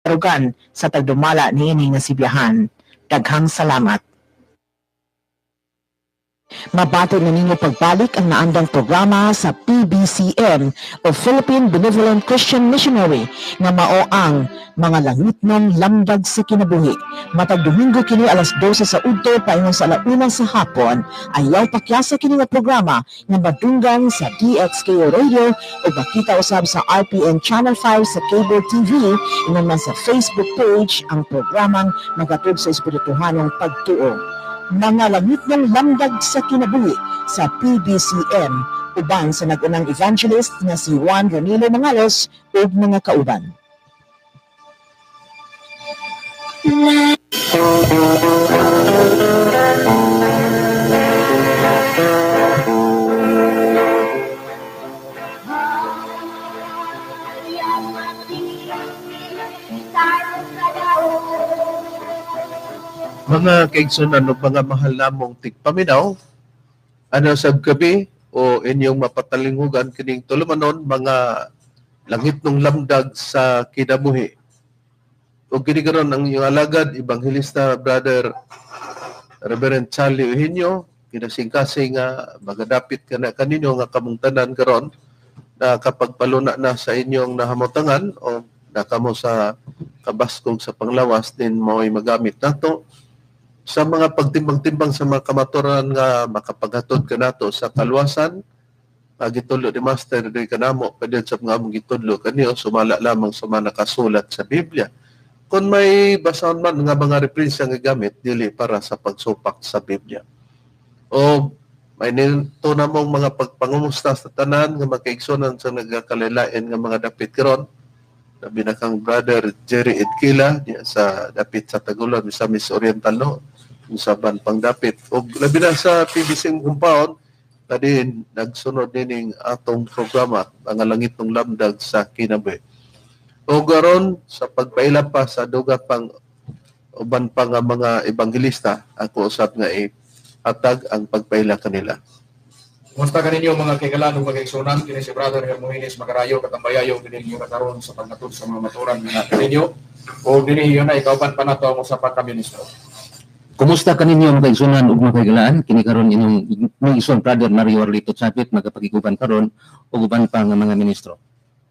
rugan sa tagdumala niini nga sibiyahan. Daghang salamat. Mabato na ninyo pagbalik ang naandang programa sa PBCM o Philippine Benevolent Christian Missionary nga mao ang mga langit ng lamdag sa kinabuhi. Matag Domingo kini alas 12 sa udto paingon sa alauna sa hapon. Ayaw pakyasa kini nga programa nga madunggan sa DXKO Radio o makita usab sa RPN Channel 5 sa cable TV ingon man sa Facebook page ang programang nagatug sa espirituhanong pagtuo. Mga langit ng lamdag sa kinabuhi sa PBCM uban sa nagunang evangelist na si Juan Ronilo Mangalos ug mga kauban. Mga kaigsunan o mga mahal namong tigpaminaw, ano sa gabi o inyong mapatalinghugan kining tulumanon mga langit ng lamdag sa kinabuhi. O ginigaron ang iyong alagad, Evangelista Brother Reverend Charlie Eugenio, kinasingkasing nga magadapit ka na kaninyo nga kamungtanan karon na kapag paluna na sa inyong nahamutangan o nakamo sa kabaskog sa panglawas din mo'y magamit nato sa mga pagtimbang-timbang sa mga kamaturan nga makapaghatod ka nato sa kaluwasan. Gitudlo ni Master di kanamo pwede sa mga among gitudlo kaniyo sumala lamang sa mga nakasulat sa Biblia. Kung may basahon man nga mga reference nga gamit dili para sa pagsupak sa Biblia. O may nito namong mga pagpangumusta sa tanan nga makaigsunan sa nagakalilain nga mga dapit karon. Labi na kang Brother Jerry Edkila sa dapit sa Tagulon sa Miss Oriental no usaban pang dapit o labi na sa PBC compound tadi nagsunod dining atong programa ang langit ng lamdag sa kinabuhi. O garon sa pagpaila pa sa dugat pang uban pa nga mga ebangelista ako usab nga atag ang pagpaila kanila. Kumusta kaninyo mga kaigalan ug magigsunan kini si Brother Hermoines Magarayo katambayayo kini karon sa pagnatud sa mga maturan nga kaninyo o dinhi yun na ikauban pa nato mo sa pagka-ministro. Kumusta kaninyo mga kaigsunan ug mga kaigalaan kini karon inyong ison Brother Mario Arlito Chapit magapakiguban karon ug uban pa nga mga ministro.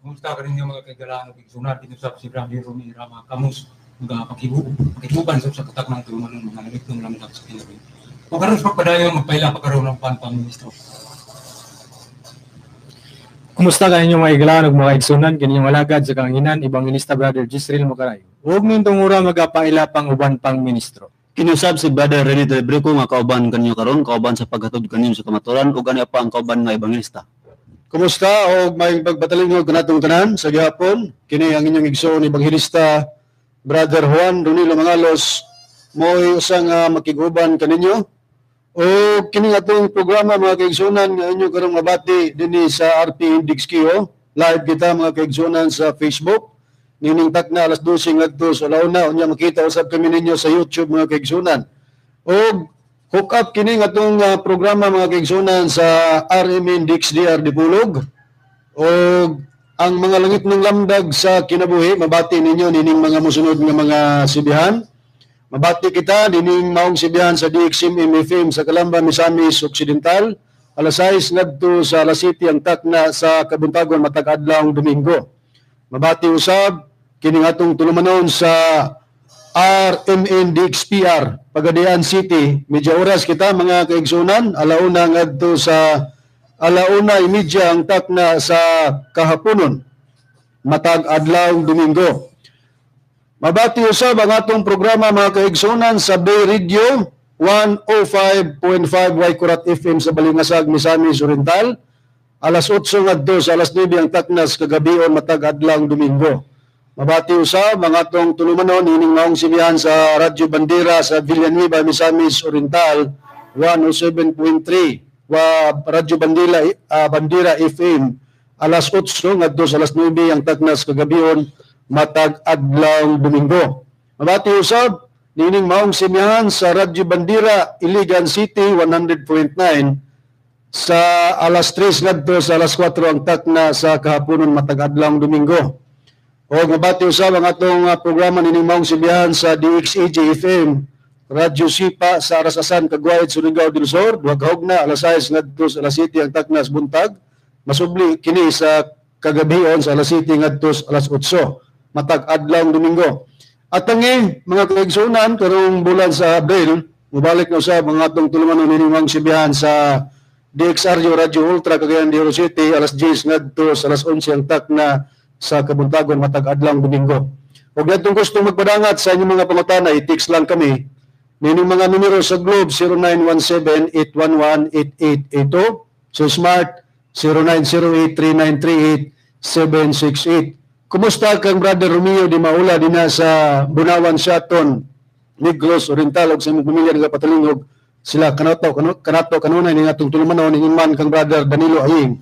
Kumusta kaninyo mga kaigalaan ug igsunan kini sa si Brother Ronnie Rama Kamus magapakiguban sa katak ng tulumanon mga langit ng lamdag sa kinabuhi. O karon sa pagpadayon magpaila pa karon ng pang-ministro. Kumusta kaninyo mga iglaan ug mga igsunan kaninyong alagad sa kanginan Evangelista Brother Gisril Magarayo. Ug nintong ura magapaila pang uban pang ministro. Kinusab si Brother Rene Telebrico nga kauban kanyo karon kauban sa paghatod kanyo sa kamaturan ug ani pa ang kauban nga ebangelista. Kumusta og may pagbatalingog kanatong tanan sa gihapon kini ang inyong igsoon Evangelista Brother Juan Ronilo Mangalos mo'y usa nga makiguban kaninyo. O kini atong programa mga kaigsunan nga inyo karong mabati dinhi sa RP Index Kio. Live kita mga kaigsunan sa Facebook. Nining takna alas 12 ngadto sa launa unya makita usab kami ninyo sa YouTube mga kaigsunan. O hook up kini atong programa mga kaigsunan sa RM Index DR Dipulog. O ang mga langit ng lamdag sa kinabuhi mabati ninyo nining mga mosunod nga mga sibihan. Mabati kita dining maong sibihan sa DXM MFM sa Calamba, Misamis Occidental. Alas 6 ngadto sa alas 7 ang takna sa Kabuntagon matag adlawng Domingo. Mabati usab kining atong tulumanon sa RMN DXPR Pagadian City. Medya oras kita mga kaigsunan alauna ngadto sa alauna imedya ang takna sa kahaponon matag adlawng Domingo. Mabati usab ang atong programa mga kaigsunan sa Bay Radio 105.5 Waikurat FM sa Balingasag, Misamis Oriental. Alas 8 ngadto sa alas 9 ang taknas kagabion matag adlawng Domingo. Mabati usab ang atong tulumanon ining maong sibihan sa Radyo Bandera sa Villanueva, Misamis Oriental 107.3 wa Radyo Bandera FM alas 8 ngadto sa alas 9 ang taknas kagabion matag adlawng Domingo. Mabati usab nining maong simihan sa Radyo Bandera Iligan City 100.9 sa alas 3 ngadto sa alas 4 ang takna sa kahaponon matag adlawng Domingo. O mabati usab ang atong programa ni Maong Sibihan sa DXEJ FM, Radyo Sipa sa Arasasan, Caguayat, Surigao del Sur, duha ka hugna alas 6 ngadto sa alas 7 ang taknas buntag. Masubli kini sa kagabion sa alas 7 ngadto sa alas 8 matag adlaw Domingo. At tangi mga kaigsunan karong bulan sa Abril, mubalik na usab ang atong tulumanon ni Maong Sibihan sa DXRJ Radio Ultra Cagayan de Oro City alas 10 ngadto sa alas 11 ang takna sa kabuntagon matag adlaw Domingo. Ug adtong gustong magpadangat sa inyong mga pangutana, i-text lang kami nining mga numero sa Globe 0917-811-8882, sa Smart 0908-3938-768. Kumusta kang Brother Romeo Di Maula din sa Bunawan, Shaton, Negros Oriental ug sa imong pamilya nga patalingog sila kanato kanunay ning atong tulumanon ning man kang Brother Danilo Aying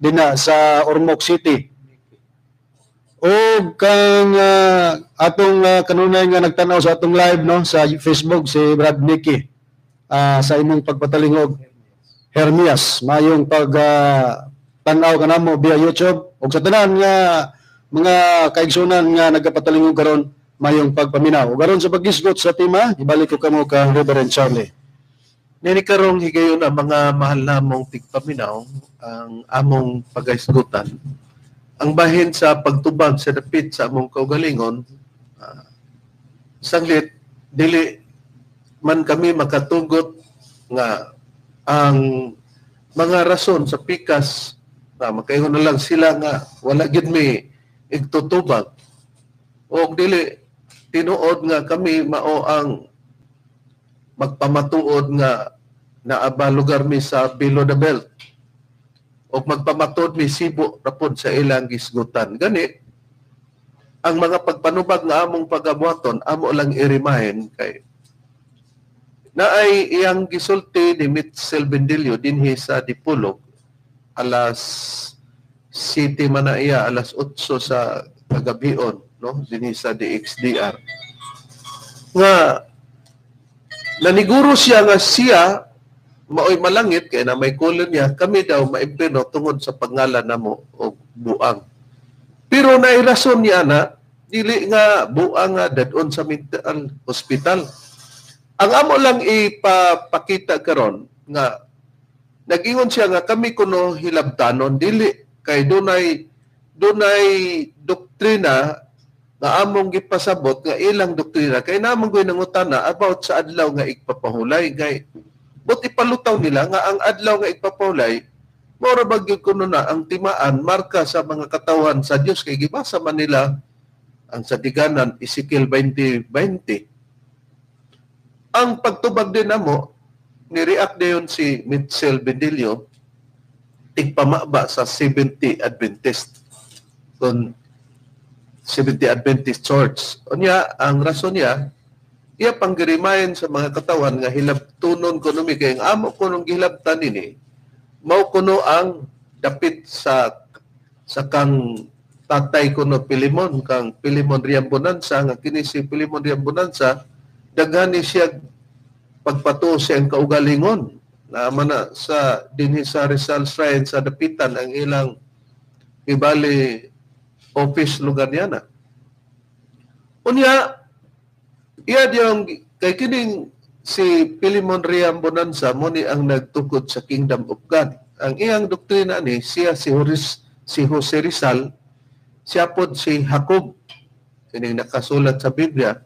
dinha sa Ormoc City. O kang atong kanunay nga nagtanaw sa atong live no sa Facebook si Brad Nicky sa imong pagpatalingog Hermias, mayong pag tanaw kanamo via YouTube ug sa tanan nga mga kaigsunan nga nagapatalingog karon mayong pagpaminaw. Ug karon sa paghisgot sa tema, ibalik ko kamo kang Reverend Charlie. Nini karong higayon ang mga mahal namong tigpaminaw ang among pagaisgutan. Ang bahin sa pagtubag sa dapit sa among kaugalingon, sanglit, dili man kami makatugot nga ang mga rason sa pikas na makaingon na lang sila nga wala gid mi igtutubag. O dili tinuod nga kami mao ang magpamatuod nga naaba lugar mi sa below the belt o magpamatod mi sibo rapod sa ilang gisgutan. Gani ang mga pagpanubag nga among pagabuhaton amo lang i-remind kay naay iyang gisulti ni Mitchell Bendilio dinhi sa Dipolog alas 7 man na iya alas 8 sa kagabion no dinhi sa DXDR nga naniguro siya nga siya maoy malangit kay na may kulon niya kami daw maimpirno tungod sa pangalan namo og buang. Pero naay rason niya na dili nga buang nga dadon sa mental hospital. Ang amo lang ipapakita karon nga nag-ingon siya nga kami kuno hilabtanon dili kay dunay doktrina nga among gipasabot nga ilang doktrina kay namong goy nangutana about sa adlaw nga igpapahulay kay but ipalutaw nila nga ang adlaw nga igpapahulay mora bagyod kuno na ang timaan marka sa mga katawan sa Dios kay gibasa man nila ang sadiganan Ezekiel 20:20. Ang pagtubag din namo ni-react dayon si Mitchell Bendilio tigpamaba sa 70 Adventist kon 70 Adventist Church. Unya ang rason niya iya panggirimayan sa mga katawan nga hilabtunon kuno mi kay ang amo kunong gihilabtan ini mao kuno ang dapit sa kang tatay kuno Pilimon kang Pilimon Riambonanza nga kini si Pilimon Riambonanza daghani siya pagpatuo sa ang kaugalingon na mana sa dinhi sa Rizal Shrine sa dapitan ang ilang ibali office lugar niya na. Unya iya diyang kay kining si Pilimon Riambonanza mo ni ang nagtukod sa Kingdom of God. Ang iyang doktrina ni siya si Jose Rizal, siya pod si Jacob kining nakasulat sa Biblia.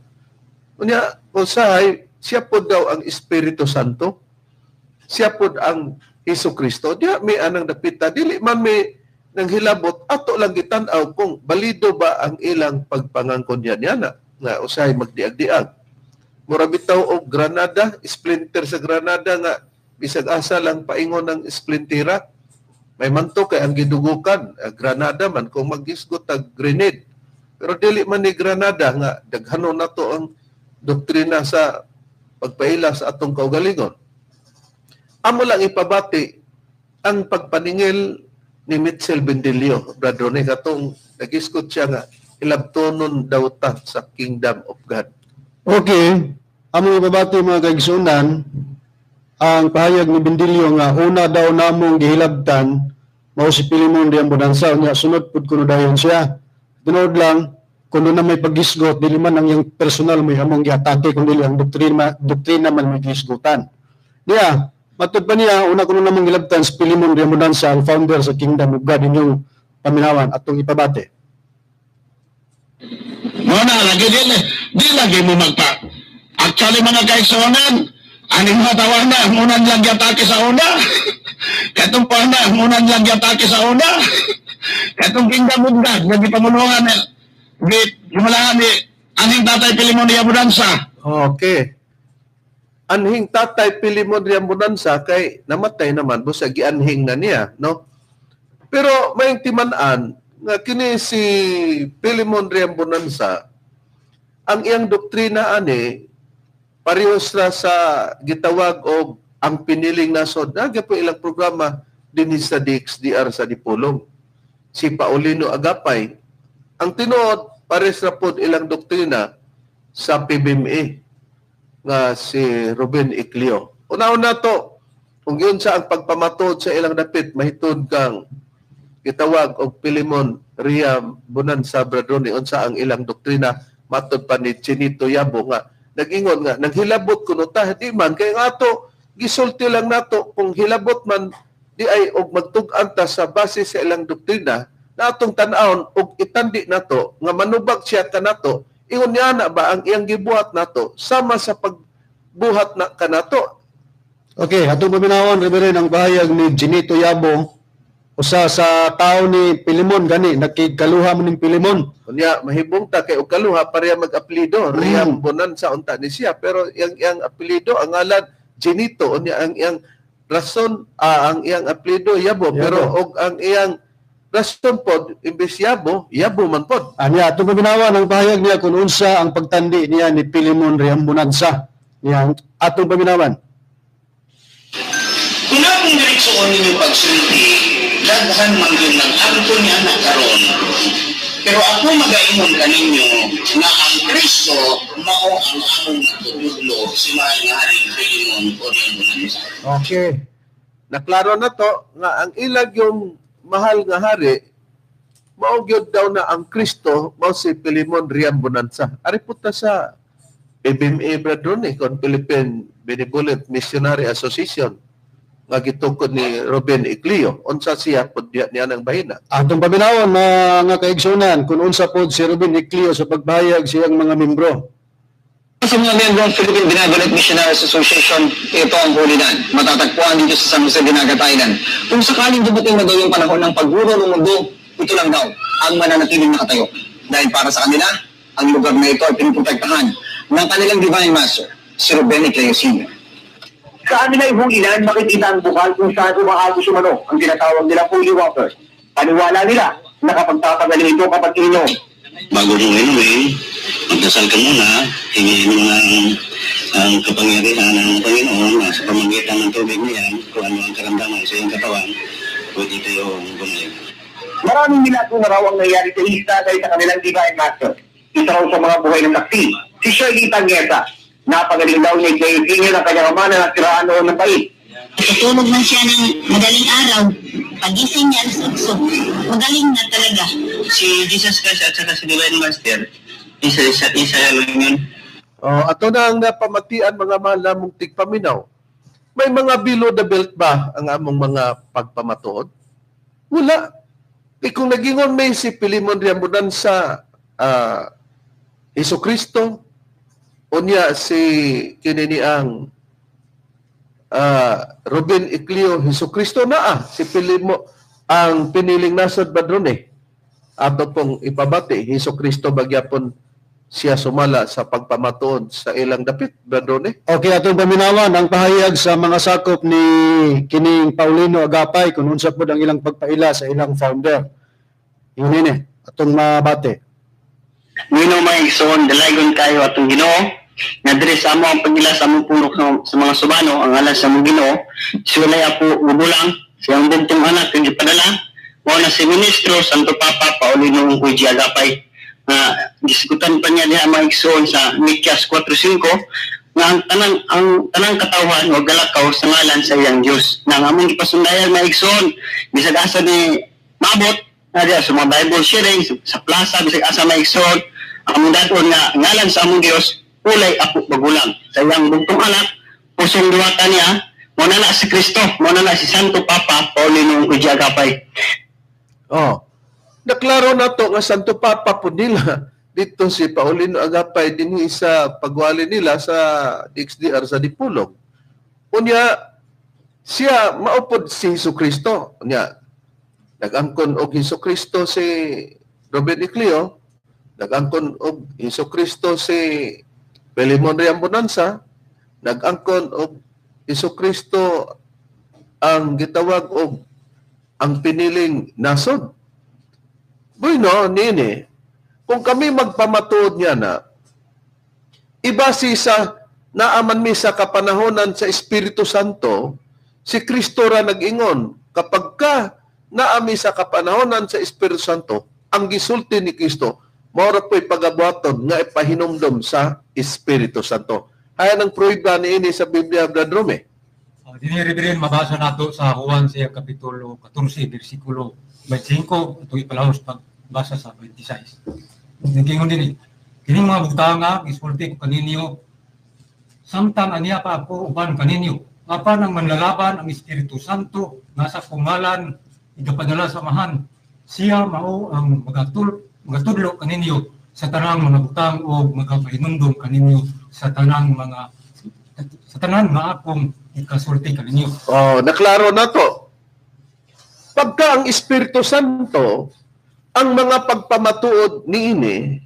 Unya usahay siya pod daw ang Espiritu Santo. Siya pod ang Hesukristo. Diya may anang dapita dili man may nang hilabot ato lang gitan-aw kung balido ba ang ilang pagpangangkon niya na nga usahay magdiag-diag. Mura bitaw og granada, splinter sa granada nga bisag asa lang paingon ng splintera. May manto kay ang gidugukan, granada man kung magisgot tag grenade. Pero dili man ni granada nga daghanon nato ang doktrina sa pagpaila sa atong kaugalingon. Amo lang ipabati ang pagpaningil ni Mitchell Bendilio. Brother ni katong nagisgot siya nga ilabtonon daw ta sa Kingdom of God. Okay, among ibabati mga kaigsunan, ang pahayag ni Bendilio nga una daw namong gihilabtan mao si Pilimon Riambonanza nya sunod pud kuno dayon siya. Tunod lang kuno na may paggisgot dili man ang iyang personal may among giatake kundi ang doktrina man may gisgutan. Niya, matud pa niya una kuno namang gilabtan si Pilimon Riamundanza ang founder sa Kingdom of God inyong paminawan atong ipabate. Muna, di lagi mo magpa. Actually, mga kaigsunan, aning mga tawanan, munang lang yatake sa una. Katong pa na, munang lang yatake sa una. Katong Kingdom of God, nagipamuluhan, gimalahan ni aning tatay Pilimon Riamundanza. Okay. Anhing tatay Pilimon Riamundanza kay namatay naman busa gianhing na niya, no? Pero may timan-an nga kini si Pilimon Riamundanza ang iyang doktrina ani parehas ra sa gitawag og ang piniling nasod. Naga po ilang programa din sa DXDR sa Dipolong. Si Paulino Agapay ang tinuod pares ra pod ilang doktrina sa PBMA nga si Ruben Iclio. Una-una to, kung yun sa ang pagpamatod sa ilang dapit, mahitod kang gitawag og Pilimon Riamundanza Bradroni unsa ang ilang doktrina matod pa ni Chinito Yabo nga nag-ingon nga naghilabot kuno ta di man kay ato gisulti lang nato kung hilabot man di ay og magtug-an ta sa base sa ilang doktrina na atong tan-awon og itandi nato nga manubag siya kanato ingon niya na ba ang iyang gibuhat nato sama sa pagbuhat na kanato. Okay, atong paminawon Reverend ang bahayag ni Chinito Yabo usa sa tao ni Pilimon gani nakikaluha mo ning Pilimon. Kunya mahibong ta kay og kaluha pareha mag-apelyido Riamundanza unta ni siya pero yang apelyido ang ngalan Chinito unya ang iyang rason ang iyang apelyido Yabo pero og ang iyang rason pod imbes Yabo man pod. Anya atong paminawan ang bahayag niya kung unsa ang pagtandi niya ni Pilimon Riamundanza. Niya atong paminawan. Kung akong direksyon ninyo pagsulti, daghan man yun ng angko niya na karon. Pero ako magaingon kaninyo na ang Kristo mao ang among natutudlo si Maring Pilimon Riamundanza. Okay. Naklaro na to nga ang ilag yung mahal nga hari mao gyud daw na ang Kristo mao si Pilimon Riamundanza. Ari puta sa PBMA Bradron kon Philippine Benevolent Missionary Association nga gitukod ni Ruben Iclio. Unsa siya pod niya ng bahina. Atong paminawon mga kaigsunan kung unsa pod si Ruben Iclio sa pagbayag siyang mga membro. Sa mga membro ng Philippine Benevolent Missionaries Association, ito ang hulinan. Matatagpuan dito sa San Jose, Dinagat Island. Kung sakaling dumating na daw yung panahon ng pagguro ng mundo, ito lang daw ang mananatiling nakatayo. Dahil para sa kanila, ang lugar na ito ay pinuprotektahan ng kanilang Divine Master, si Ruben Iclio Sr. Sa kanilang hulinan, makikita ang bukal kung saan umaagos umano ang tinatawag nila holy water. Paniwala nila na kapag tatagaling ito kapag ininom. Bago mo inumin, magdasal ka muna, hingin mo ang kapangyarihan ng Panginoon sa pamamagitan ng tubig niyan, kung ano ang karamdaman sa iyong katawan, pwede tayong bumalik. Maraming milagro na raw ang nangyari sa Ista dahil sa kanilang Divine Master. Isa raw sa mga buhay ng saksi, si Shirley Tangueta. Napagaling daw ni J.P. ng kanyang ama na nasiraan noon ng pait. Tutulog man siya ng madaling araw. Pagising niya alas 8. Magaling na talaga. Si Jesus Christ at saka si Divine Master, isa lang yun. Ato na ang napamatian mga mahal namong tigpaminaw. May mga below the belt ba ang among mga pagpamatuod? Wala. Kung nagingon may si Pilimon Riamundanza Jesucristo, unya si kinini ang Ruben Iclio Jesucristo na si Pilimon ang piniling nasod Bradroni. Ato pong ipabati, Jesucristo bagyapon siya sumala sa pagpamatuod sa ilang dapit, Bradroni. Okay, atong paminawan ang pahayag sa mga sakop ni kining Paulino Agapay kung unsa pod ang ilang pagpaila sa ilang founder. Yun ini, atong mabate. Ngino may igsoon, dalagon kayo atong Ginoo. Nga diri sa amo ang pagila sa among puno sa mga subano, ang alas sa among Ginoo. Siulay ako ubulang, siyang bentong anak kung ipadala. Mao na si Ministro Santo Papa Paulino Huiji Agapay. Diskutan pa niya diha mga igsoon sa Mikyas 4:5 nga ang tanang katawan o galakaw sa ngalan sa iyang Dios. Nang among ipasundayan mga igsoon, bisag asa ni mabot na diha sa mga Bible sharing sa plaza bisag asa mga igsoon Amo daton nga ngalan sa among Dios ulay ako magulang. Sa iyang bugtong anak, pusong duwata niya, mo na si Kristo, mo na si Santo Papa Paulino Ujiagapay. Oh. Naklaro na to nga Santo Papa po nila dito si Paulino Agapay dinhi sa pagwali nila sa DXDR sa Dipolog. Unya siya maupod si Jesucristo. Unya nag-angkon og Jesucristo si Robert Iclio, nag-angkon og Jesucristo si Pelimon Riambonanza, nag-angkon og Jesucristo ang gitawag og ang piniling nasod. Bueno, nini, kung kami magpamatuod niya na, ibasi sa naaman mi sa kapanahonan sa Espiritu Santo, si Kristo ra nag-ingon, kapag ka naami sa kapanahonan sa Espiritu Santo, ang gisulti ni Kristo, maura po'y pagabuhaton nga ipahinomdom sa Espiritu Santo. Haya ng pruiba ni ini sa Biblia, Brad Rome. Diniribirin, mabasa nato sa Juan siya Kapitulo 14, versikulo 25, ito ipalahos pagbasa sa 26. Nagkingon din kining mga butanga, isulti ko kaninyo, samtang aniya pa ako uban kaninyo, apan ang manlalaban ang Espiritu Santo, nasa kungalan, igapadala sa mahan, siya mao ang magatudlo kaninyo sa tanang mga butang o magapahinumdum kaninyo sa tanang nga akong ikasulti kaninyo. Oh, naklaro na to. Pagka ang Espiritu Santo, ang mga pagpamatuod niini,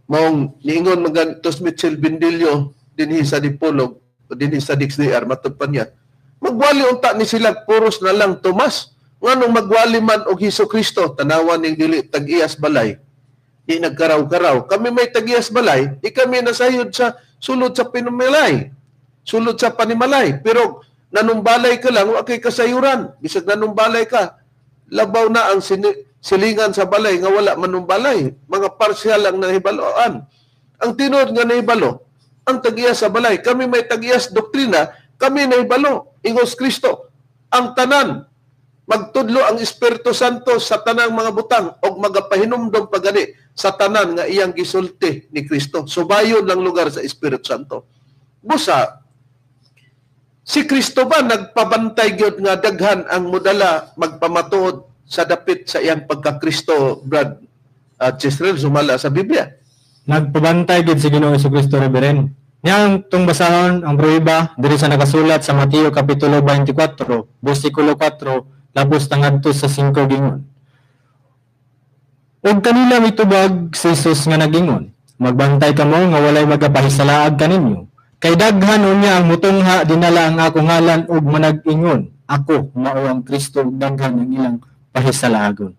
mong niingon magantos Mitchell Bindilyo, dinhi sa Dipolog, o dinhi sa DXDR, matod pa niya, magwali unta ni sila, puros na lang Tomas, nganong magwali man og Jesucristo, tanawan ning dili tag-iyas balay, di nagkaraw-karaw. Kami may tag-iyas balay, kami nasayod sa sulod sa Pinumalay, sulod sa Panimalay. Pero nanumbalay ka lang, wa kay kasayuran. Bisag nanumbalay ka, labaw na ang silingan sa balay nga wala manumbalay. Mga parsyal lang nahibaloan. Ang tinod nga nahibalo, ang tag-iyas sa balay. Kami may tag-iyas doktrina, kami nahibalo. Ingos Kristo, ang tanan, magtudlo ang Espiritu Santo sa tanang mga butang o magapahinumdom pagani sa tanan nga iyang gisulti ni Kristo. Subayon lang lugar sa Espiritu Santo. Busa, si Kristo ba nagpabantay gyud nga daghan ang modala magpamatuod sa dapit sa iyang pagka-Kristo, Brad Chisrel, sumala sa Biblia? Nagpabantay gid si Ginoong Jesucristo, Reverend. Niyang tung basahon ang pruiba diri sa nakasulat sa Mateo Kapitulo 24, versikulo 4, labos tangadto sa 5 gingon. Og kanila mitubag si Jesus nga nagingon, magbantay kamo nga walay magapahisalaag kaninyo. Kay daghan unya ang mutungha dinala ang akong ngalan ug manag-ingon, ako mao ang Kristo ug daghan ang ilang pahisalaagon.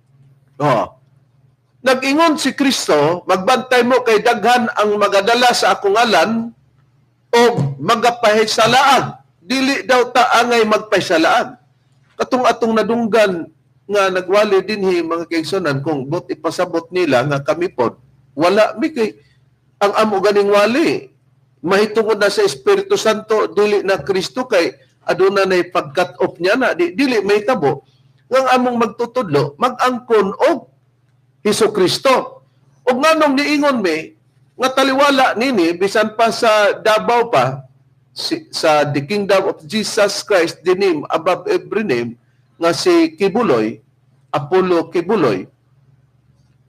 Oh. Nag-ingon si Kristo, magbantay mo kay daghan ang magadala sa akong ngalan o magapahisalaag. Dili daw ta angay magpahisalaag. Katong atong nadunggan nga nagwali dinhi mga kaigsunan kung bot ipasabot nila nga kami pod wala mi kay ang amo ganing wali mahitungod na sa Espiritu Santo dili na Kristo kay aduna nay pag-cut off niya na dili mahitabo nga among magtutudlo mag-angkon og Jesucristo. Og nganong niingon mi nga taliwala nini bisan pa sa Davao pa sa the Kingdom of Jesus Christ, the name above every name, nga si Kibuloy, Apollo Kibuloy.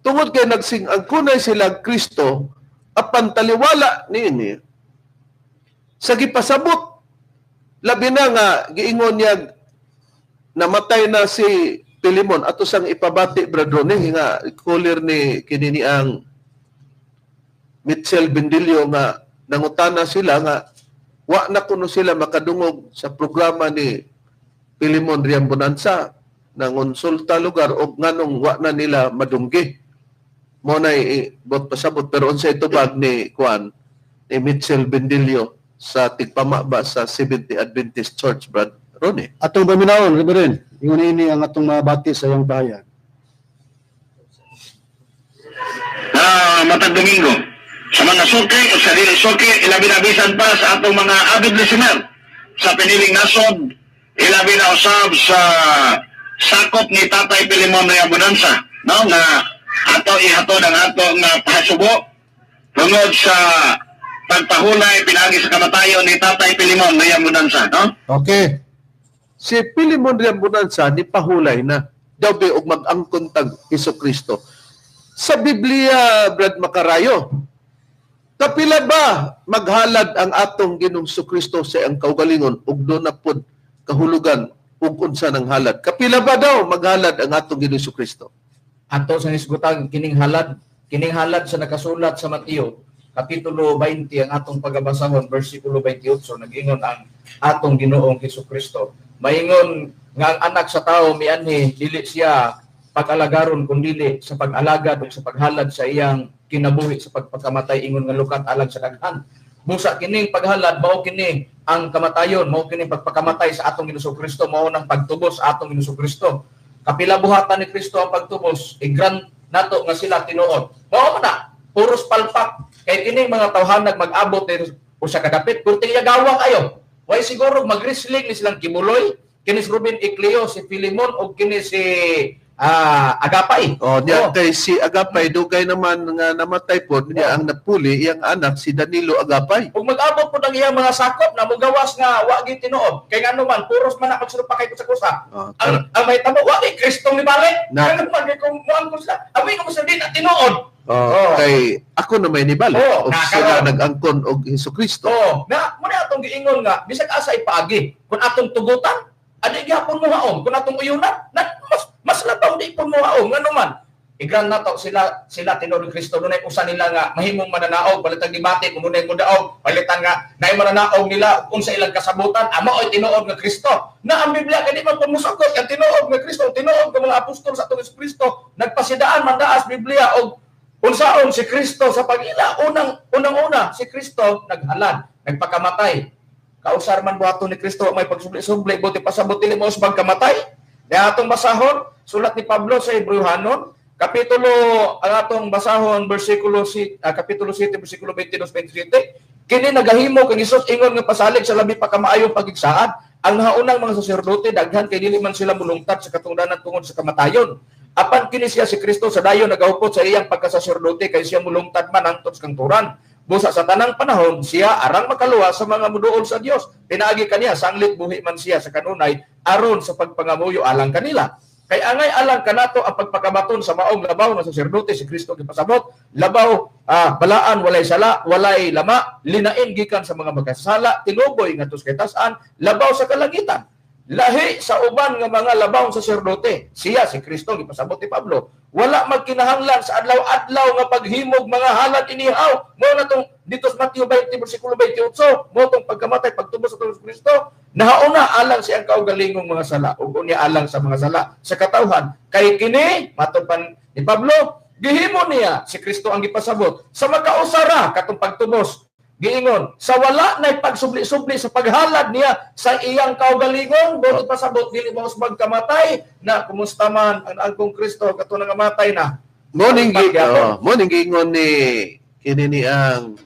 Tungod kay nagsing-angkunay sila Kristo, apan taliwala niini, sa gipasabot, labi na nga, giingon niya, namatay na si Pilimon, ato sang ipabati, Brad Ronnie, nga kulir ni kinini ang Mitchell Bindilyo nga nangutana sila nga wa na kuno sila makadungog sa programa ni Pilimon Riambonanza na ngonsulta lugar o nganong wa na nila madunggi. Mo na bot pasabot pero unsa ito bag ni Juan ni Mitchell Bindilyo sa tigpamaba sa Seventh-day Adventist Church, Brad Ronnie. Atong paminawon, Reverend, ingon ini ang atong mabati sa iyang bayan. Matag Domingo, sa mga suki o sa dili suki, ilabi-labisan pa sa atong mga avid listener sa piniling nasod, ilabi na usab sa sakop ni Tatay Pilimon Riambonanza, no, nga ato ihatod ang ato nga pahasubo tungod sa pagpahulay pinagi sa kamatayon ni Tatay Pilimon Riambunanza, no? Okay. Si Pilimon Riambunanza ni pahulay na daw og mag-angkon tag Hesukristo. Sa Biblia, Brad Macarayo, kapila ba maghalad ang atong Ginoong Kristo sa iyang kaugalingon ug do na pod kahulugan ug unsa nang halad? Kapila ba daw maghalad ang atong Ginoong Kristo? Ato sa nisgutang kining halad sa nakasulat sa Mateo kapitulo 20 ang atong pagabasahon bersikulo 28 nag-ingon ang atong Ginoong Hesukristo. Maingon nga ang anak sa tao mianhi dili siya pag-alagaron kundi sa pag-alagad ug sa paghalad sa iyang kinabuhi sa pagpakamatay ingon nga lukat alang sa daghan. Busa kining paghalad mao kini ang kamatayon, mao kini pagpakamatay sa atong Hesukristo, mao nang pagtubos sa atong Hesukristo. Kapila buhatan ni Kristo ang pagtubos, igran nato nga sila tinuod. Mao na puros palpak kay kining mga tawhanag mag-abot usa ka dapit kurting yagawa kayo. Way siguro mag-wrestling ni silang Kibuloy, kini si Ruben Icleo, si Filimon o kini si Agapay. Diya kay si Agapay dugay naman nga namatay po niya ang napuli iyang anak si Danilo Agapay. Kung mag-abot po ng iyang mga sakop na mugawas nga wa gyud tinuod kay ngano man puros man na magsulpa kay kusa-kusa. Ang may tamo wa kay Kristo ni balik. Ngano man kung muang kusa. Amoy ko sa di na tinuod. Kay ako na may nibalik o sila nag-angkon og Hesukristo. Na mo na atong giingon nga bisag asa ipaagi kung atong tugutan adi gyapon mo haom kung atong uyunan mas labaw di pun mo haom ngano man igran nato sila tinuod ni Kristo dunay usa nila nga mahimong mananaog palitang dibati kung dunay mudaog palitan nga naay mananaog nila unsa ilang kasabutan amo ay tinuod nga Kristo na ang Biblia kadi man pumusakot ang tinuod nga Kristo tinuod nga mga apostol sa atong Kristo nagpasidaan man daas Biblia og unsaon si Kristo sa pag-ila unang-una si Kristo naghalad nagpakamatay kausar man buhaton ni Kristo may pagsubli-subli buti pasabot dili mo usbag kamatay na atong basahon sulat ni Pablo sa Hebrehanon kapitulo ang atong basahon kapitulo 7 bersikulo 22-27 kini nagahimo kang Hesus ingon nga pasalig sa labi pa kamaayong pagigsaad ang naunang mga saserdote daghan kay dili man sila mulungtad sa katungdanan tungod sa kamatayon apan kini siya si Kristo sa dayon nagahupot sa iyang pagkasaserdote kay siya mulungtad man ang sa kanturan busa sa tanang panahon siya arang makaluwa sa mga muduol sa Dios pinaagi kaniya sanglit buhi man siya sa kanunay aron sa pagpangamuyo alang kanila kay angay alang kanato ang pagpakabaton sa maong labaw na saserdote si Kristo gipasabot labaw balaan walay sala walay lama linain gikan sa mga magkasala tinuboy ngadto sa katasan labaw sa kalangitan lahi sa uban nga mga labaw sa saserdote siya si Kristo gipasabot ni Pablo wala magkinahanglan sa adlaw-adlaw nga paghimog mga halad inihaw mo na tong dito sa Mateo 20 bersikulo 28 mo tong pagkamatay pagtubos sa Kristo nahauna alang siyang kaugalingong mga sala ug unya alang sa mga sala sa katawhan kay kini matud pan ni Pablo gihimo niya si Kristo ang gipasabot sa makausara katong pagtubos giingon sa wala na pagsubli-subli sa paghalad niya sa iyang kaugalingon buti pasabot dili mo usbag kamatay na kumusta man ang angkong Kristo kato nga matay na Morning giingon ni kini ni ang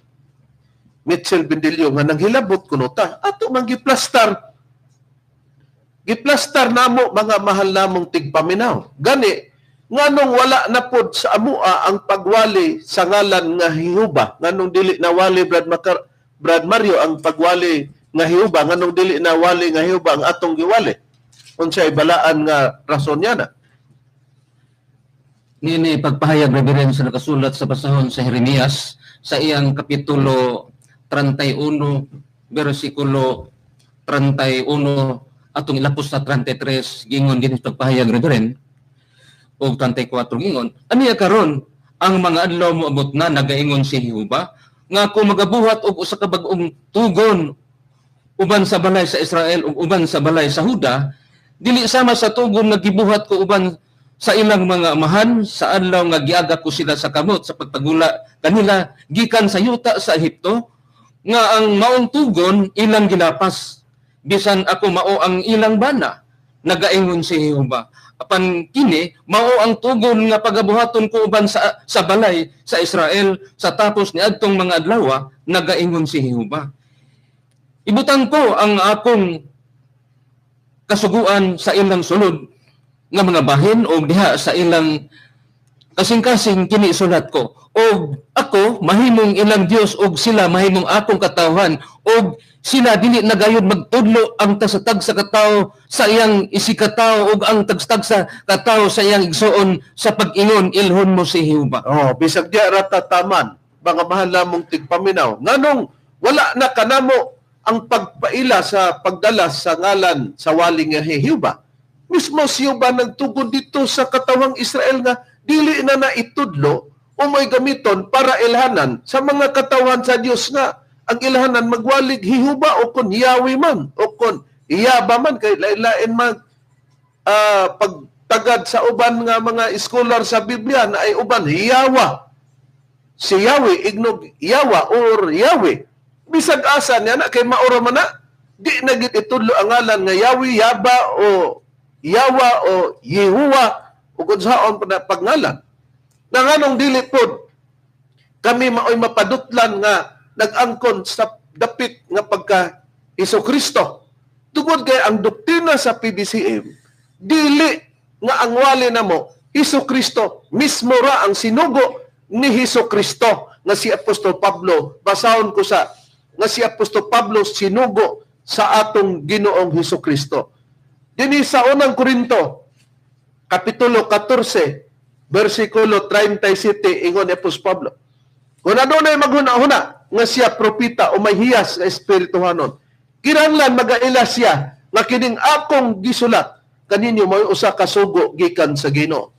Mitchell Bendilio nga nanghilabot kuno ta ato man giplastar namo mga mahal namong tigpaminaw gani nganong wala na pod sa amua ang pagwali sa ngalan nga Hiuba nganong dili nawali Brad Mario ang pagwali nga Hiuba nganong dili nawali nga Hiuba ang atong giwali unsay balaan nga rason niya na Nini pagpahayag Reverend sa nakasulat sa basahon sa Jeremias sa iyang kapitulo 31 bersikulo 31 atong ilapos sa 33 gingon din pagpahayag Reverend o 34 gingon aniya karon ang mga adlaw mo abot na nagaingon si Jehova nga kung magabuhat og usa ka bag-ong tugon uban sa balay sa Israel ug uban sa balay sa Huda dili sama sa tugon nga gibuhat ko uban sa ilang mga amahan sa adlaw nga giaga ko sila sa kamot sa pagpagula kanila gikan sa yuta sa Ehipto nga ang maong tugon ilang gilapas bisan ako mao ang ilang bana nagaingon si Jehova apan kini mao ang tugon nga pagabuhaton ko uban sa balay sa Israel sa tapos ni adtong mga adlaw nagaingon si Jehova ibutang ko ang akong kasuguan sa ilang sulod nga mga bahin o diha sa ilang kasing-kasing kini sulat ko. Og ako mahimong ilang Dios og sila mahimong akong katawhan og sila dili nagayod magtudlo ang tasatag sa katawo sa iyang isikatawo og ang tagstag sa katawo sa iyang igsuon sa pag-ingon ilhon mo si Jehova. Oh, bisag diya ratataman, mga mahal namong tigpaminaw. Nganong wala na kanamo ang pagpaila sa pagdala sa ngalan sa wali nga Jehova. Mismo si Jehova nagtugod dito sa katawang Israel nga dili na naitudlo o may gamiton para ilhanan sa mga katawan sa Dios nga ang ilhanan magwalig Jehova o kun Yahweh man o kun Iyaba man kay lain mag pagtagad sa uban nga mga scholar sa Biblia na ay uban Yawa. Si Yahweh ignog Yawa or Yahweh. Bisag asa niya na kay maura man na di na gid itudlo ang ngalan nga Yahweh, Yaba o Yawa o Yehuwa o kung saan pa pagngalan. Nanganong dili pod kami maoy mapadutlan nga nag-angkon sa dapit nga pagka Hesukristo. Tungod kay ang doktrina sa PBCM, dili nga ang wali namo Hesukristo mismo ra ang sinugo ni Hesukristo nga si Apostol Pablo. Basahon ko sa nga si Apostol Pablo sinugo sa atong Ginoong Hesukristo. Dinhi sa unang Korinto kapitulo 14 versikulo 37 ingon ni Apostol Pablo. Kung adunay maghuna-huna nga siya propeta o may hiyas nga espirituhanon, kinahanglan magaila siya nga kining akong gisulat kaninyo may usa ka sugo gikan sa Ginoo.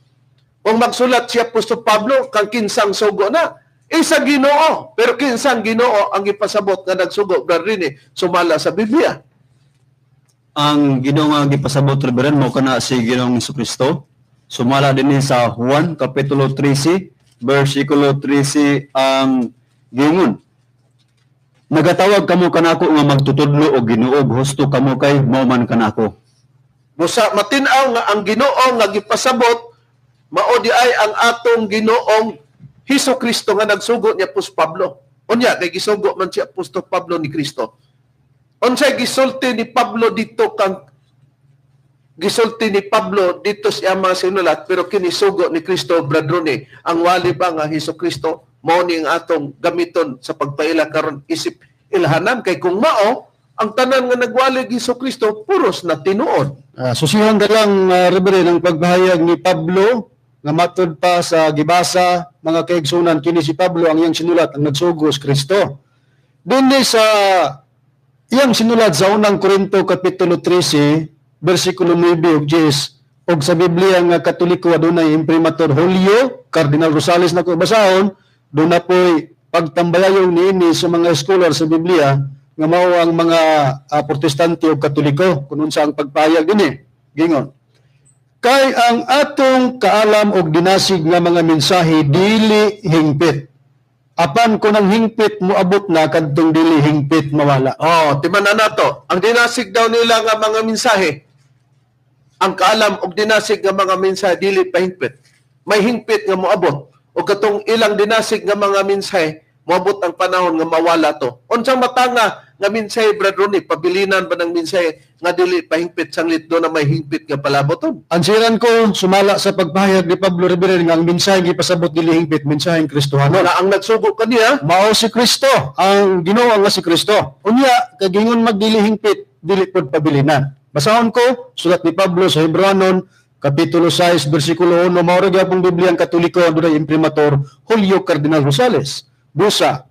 Kung magsulat si Apostol Pablo kang kinsang sugo na, isa Ginoo, pero kinsang Ginoo ang ipasabot nga nagsugo rini sumala sa Biblia. Ang Ginoo nga gipasabot Reverend mo kana si Ginoong Hesukristo. Sumala din sa Juan kapitulo 13 versikulo 13 ang gingon. Nagatawag kamo kanako nga magtutudlo og Ginoo, husto kamo kay mao man kanako. Busa matin-aw nga ang Ginoo nga gipasabot mao di ay ang atong Ginoong Hesukristo nga nagsugo ni Apostol Pablo. Unya kay gisugo man si Apostol Pablo ni Kristo. Unsay gisulti ni Pablo dito kang gisulti ni Pablo dito sa mga sinulat pero kinisugo ni Kristo bradrone ang wali ba nga Hesukristo mao ni ang atong gamiton sa pagpaila karon isip ilhanan kay kung mao ang tanan nga nagwalig Hesukristo puros na tinuod. Susihan lang Reverend ang pagbahayag ni Pablo nga matud pa sa gibasa mga kaigsunan kini si Pablo ang iyang sinulat ang nagsugo sa Kristo. Dinhi sa iyang sinulat sa unang Korinto kapitulo 13 versikulo 9 ug 10 og sa Biblia nga Katoliko adunay imprimatur Julio Cardinal Rosales na ko basahon doon na po'y pagtambayayong niini sa mga scholar sa Biblia nga mao ang mga protestante o Katoliko kung unsa ang pagpahayag dinhi. Gingon. Kay ang atong kaalam og dinasig nga mga mensahe dili hingpit. Apan kung ang hingpit mo abot na kadtong dili hingpit mawala. Oh, timanan nato. Ang dinasig daw nila nga mga mensahe, ang kaalam og dinasig nga mga mensahe dili pa hingpit. May hingpit nga moabot. O katong ilang dinasig nga mga mensahe, moabot ang panahon nga mawala to. Unsang matanga nga mensahe bradroni, pabilinan ba ng mensahe nga dili pa hingpit sanglit do na may hingpit nga palaboton? Ansiran ko sumala sa pagpahayag ni Pablo Rivera nga ang mensahe gipasabot dili hingpit mensaheng Kristohano. Wala ang nagsugo kaniya. Mao si Kristo, ang Ginoo nga si Kristo. Unya kagingon magdili hingpit dili pod pabilinan. Basahon ko sulat ni Pablo sa Hebreanon kapitulo 6 bersikulo 1 mao ra gyapon Biblia ang Katoliko adunay imprimatur Julio Cardinal Rosales. Busa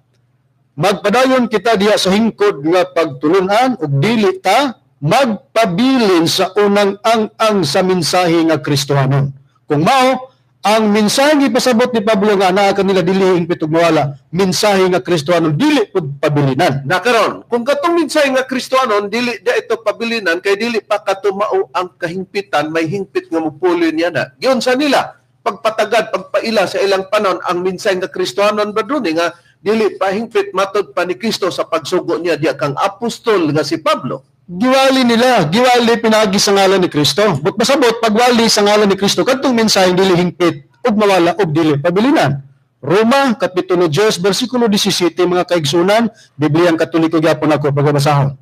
magpadayon kita diha sa hingkod nga pagtulunan ug dili ta magpabilin sa unang ang sa mensahe nga Kristohanon. Kung mao ang mensahe ipasabot ni Pablo nga anaa kanila dili hingpit ug mawala, mensahe nga Kristohanon dili pud pabilinan. Nakaron, kung katong mensahe nga Kristohanon dili da ito pabilinan kay dili pa katumao ang kahingpitan, may hingpit nga mupulyo niya na. Giyon sa nila pagpatagad, pagpaila sa ilang panon ang mensahe nga Kristohanon ba dun nga dili pa hingpit matud pa ni Kristo sa pagsugo niya diya kang apostol nga si Pablo. Giwali nila, giwali pinagi sa ngalan ni Kristo. But masabot pagwali sa ngalan ni Kristo kadtong mensahe dili hingpit ug mawala ug dili pabilinan. Roma kapitulo 10 bersikulo 17 mga kaigsunan, Bibliang Katoliko gyapon ako pagbabasahon.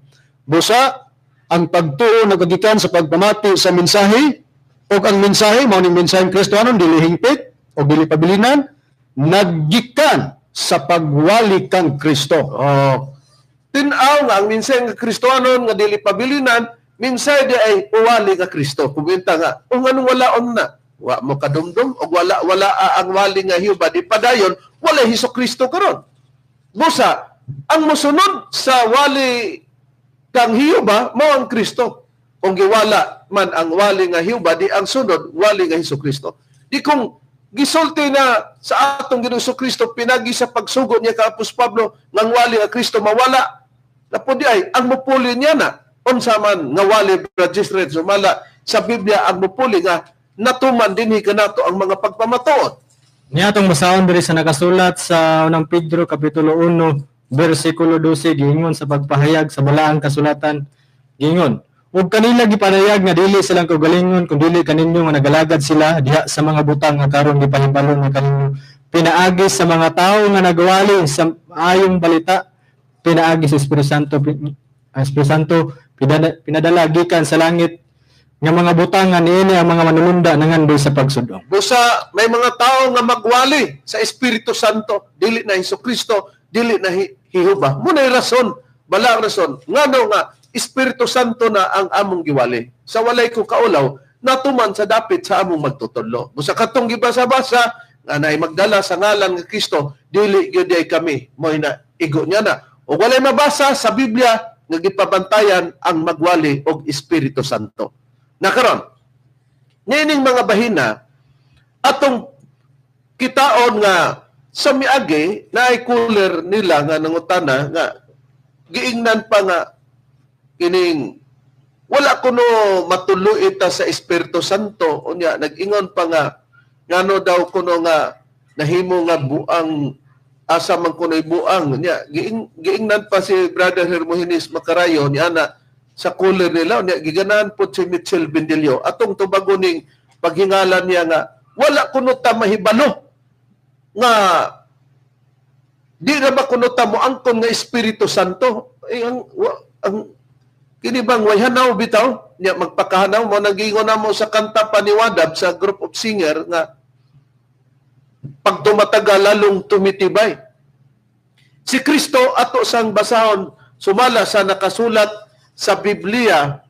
Busa ang pagtuo nagagikan sa pagpamati sa mensahe ug ang mensahe mao ning mensaheng Kristohanon dili hingpit o dili pabilinan, naggikan sa pagwali kang Kristo. Oh. Tinaw nga, ang minsan nga Kristohanon nga dili pabilinan, minsan di ay uwali nga Kristo. Kumenta nga, o nga nung walaon na, wa mo kadumdum, o wala ang wali nga Hiuba, di padayon, wala Hesus Kristo karon. Busa, ang musunod sa wali kang Hiuba, mao ang Kristo. Kung giwala man ang wali nga Hiuba, di ang sunod, wali nga Hesus Kristo. Di kung gisulti na sa atong Ginoong Kristo, pinagi sa pagsugod niya ka Apostol Pablo, ngang wali nga Kristo mawala, na po di ay, ang mupuli niya na, unsa man nga wali registered sumala sa Biblia ang mupuli nga natuman dinhi kanato ang mga pagpamatuod. Niatong basahon diri sa nakasulat sa unang Pedro kapitulo 1 bersikulo 12 giingon sa pagpahayag sa balaang kasulatan giingon, ug kanila gipanayag nga dili silang kaugalingon kun dili kaninyo nga nagalagad sila diha sa mga butang nga karon gipahimbalo nga kaninyo pinaagi sa mga tawo nga nagwali sa ayong balita, pinaagi sa Espiritu Santo pinadala gikan sa langit nga mga butangan niini ang mga manulunda nangandoy sa pagsudong. Busa may mga tao nga magwali sa Espiritu Santo, dili na Hesukristo, dili na Hiuba. Munay rason, bala rason ngano nga Espiritu Santo na ang among giwali. Sa walay ko kaulaw, natuman sa dapit sa among magtutudlo. Busa katong gibasa-basa nga naay magdala sa ngalan nga Kristo, dili gyud ay kami mo na igo niya na. O walay mabasa sa Biblia nga gipabantayan ang magwali og Espiritu Santo. Nakaron, nining mga bahina, atong kitaon nga sa miagi na ay cooler nila nga nangutana nga giingnan pa nga kining wala kuno matuloy ita sa Espiritu Santo unya nag-ingon pa nga ngano daw kuno nga nahimo nga buang asa man kuno'y buang unya giingnan pa si Brother Hermogenes Macarayo niya na sa cooler nila unya giganan po si Mitchell Bendilio atong tubago ning paghingalan niya nga wala kuno ta mahibalo nga di na ba kuno ta mo angkon nga Espiritu Santo ang kini bang wayhanaw bitaw niya magpakahanaw mo nagingon na mo sa kanta paniwadab sa group of singer nga pag tumatagal lalong tumitibay. Si Kristo ato sang basahon sumala sa nakasulat sa Biblia.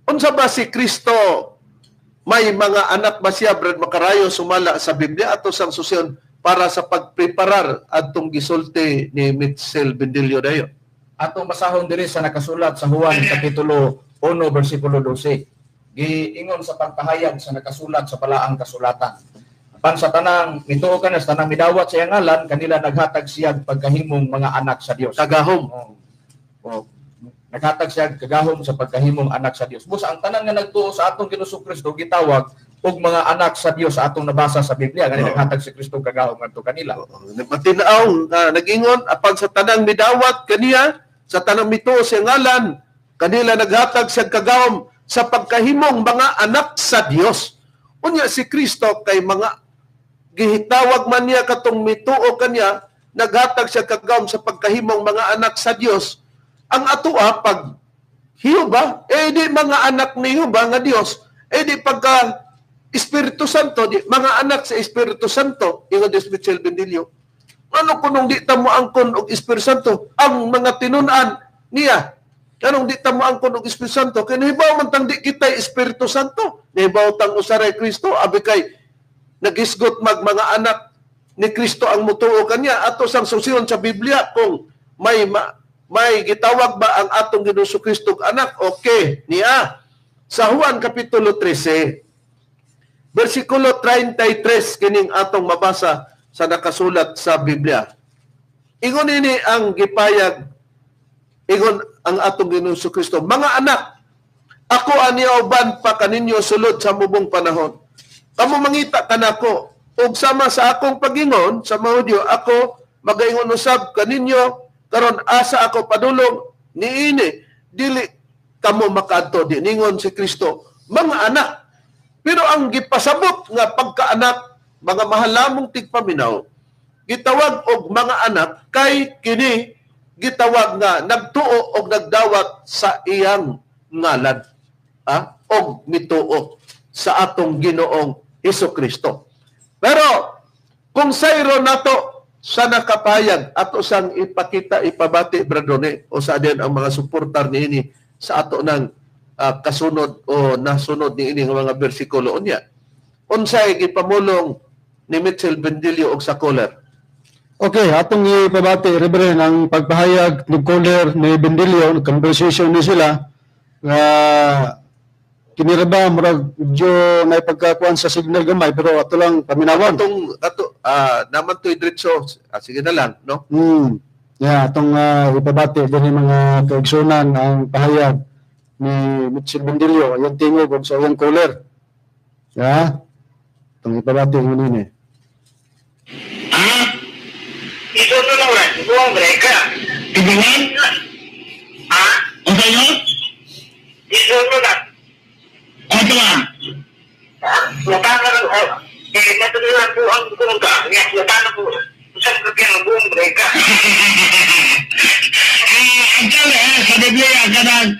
Unsa ba si Kristo may mga anak ba siya Brad Macarayo sumala sa Biblia ato sang susyon para sa pagpreparar adtong gisulti ni Mitchell Bendilio dayo. Atong basahon diri sa nakasulat sa Juan kapitulo 1 bersikulo 12. Giingon sa pagpahayag sa nakasulat sa balaang kasulatan. Apan sa tanang nituo ka na sa tanang midawat sa iyang ngalan kanila naghatag siya pagkahimong mga anak sa Dios. Kagahom. Naghatag siya kagahom sa pagkahimong anak sa Dios. Busa ang tanan nga nagtuo sa atong Ginoong Kristo gitawag og mga anak sa Dios sa atong nabasa sa Biblia kanila naghatag si Kristo kagahom ngadto kanila. Matinaw nag-ingon apan sa tanang midawat kaniya sa tanang mituo sa ngalan kanila naghatag siya kagahom sa pagkahimong mga anak sa Dios. Unya si Kristo kay mga gihitawag man niya katong mituo kaniya naghatag siya kagahom sa pagkahimong mga anak sa Dios. Ang atoa pag Hiuba di mga anak ni Hiuba nga Dios di pagka Espiritu Santo di mga anak sa Espiritu Santo ingon Dios Mitchell Bendilio. Ano kunong di ta mo angkon og Espiritu Santo ang mga tinun-an niya? Kanong di ta mo angkon og Espiritu Santo kay nahibaw man tang di kita Espiritu Santo. Nahibaw tang usaray Kristo abi kay nagisgot mga anak ni Kristo ang mutuo kaniya ato sang susiyon sa Biblia kung may gitawag ba ang atong Ginoong Kristo anak okay niya. Sa Juan kapitulo 13 bersikulo 33 kining atong mabasa sa nakasulat sa Biblia. Ingon ini ang gipayag, ingon ang atong Ginoong Kristo, mga anak, ako aniauban pa kaninyo sulod sa mubong panahon. Kamu mangita kanako, ug sama sa akong pagingon sa Maudyo, ako magaingon usab kaninyo, karon asa ako padulong niini, dili kamo makaadto di ningon si Kristo, mga anak. Pero ang gipasabot nga pagkaanak mga mahalamong tigpaminaw, gitawag og mga anak kay kini gitawag nga nagtuo og nagdawat sa iyang ngalan. Og mituo sa atong Ginoong Hesukristo. Pero Kung sayro nato sa nakapayag ato sang ipakita ipabati bradone o sa din ang mga suportar niini sa ato ng kasunod o nasunod niini nga mga bersikulo unya. Unsay gipamulong ni Mitchell Bendilio og sa caller? Okay, atong ipabati, Reverend, ang pagpahayag ni caller ni Bendilio, conversation ni sila, kiniraba, murag, medyo may pagkakuan sa signal gamay, pero ato lang paminawan. Naman to'y diretso, sige na lang, no? Yeah, atong ipabati din yung mga kaigsunan ang pahayag ni Mitchell Bendilio, yung tingog o sa yung caller. Yeah, itong ipabati yung nini. Ito na lang, buong breka. Tignan? O sa'yo? Ito na lang. O ito lang. Matanga lang, natuloy po ang buong ka. Matanga po. Isang kapyan ang buong breka. Sa Biblia, ganang.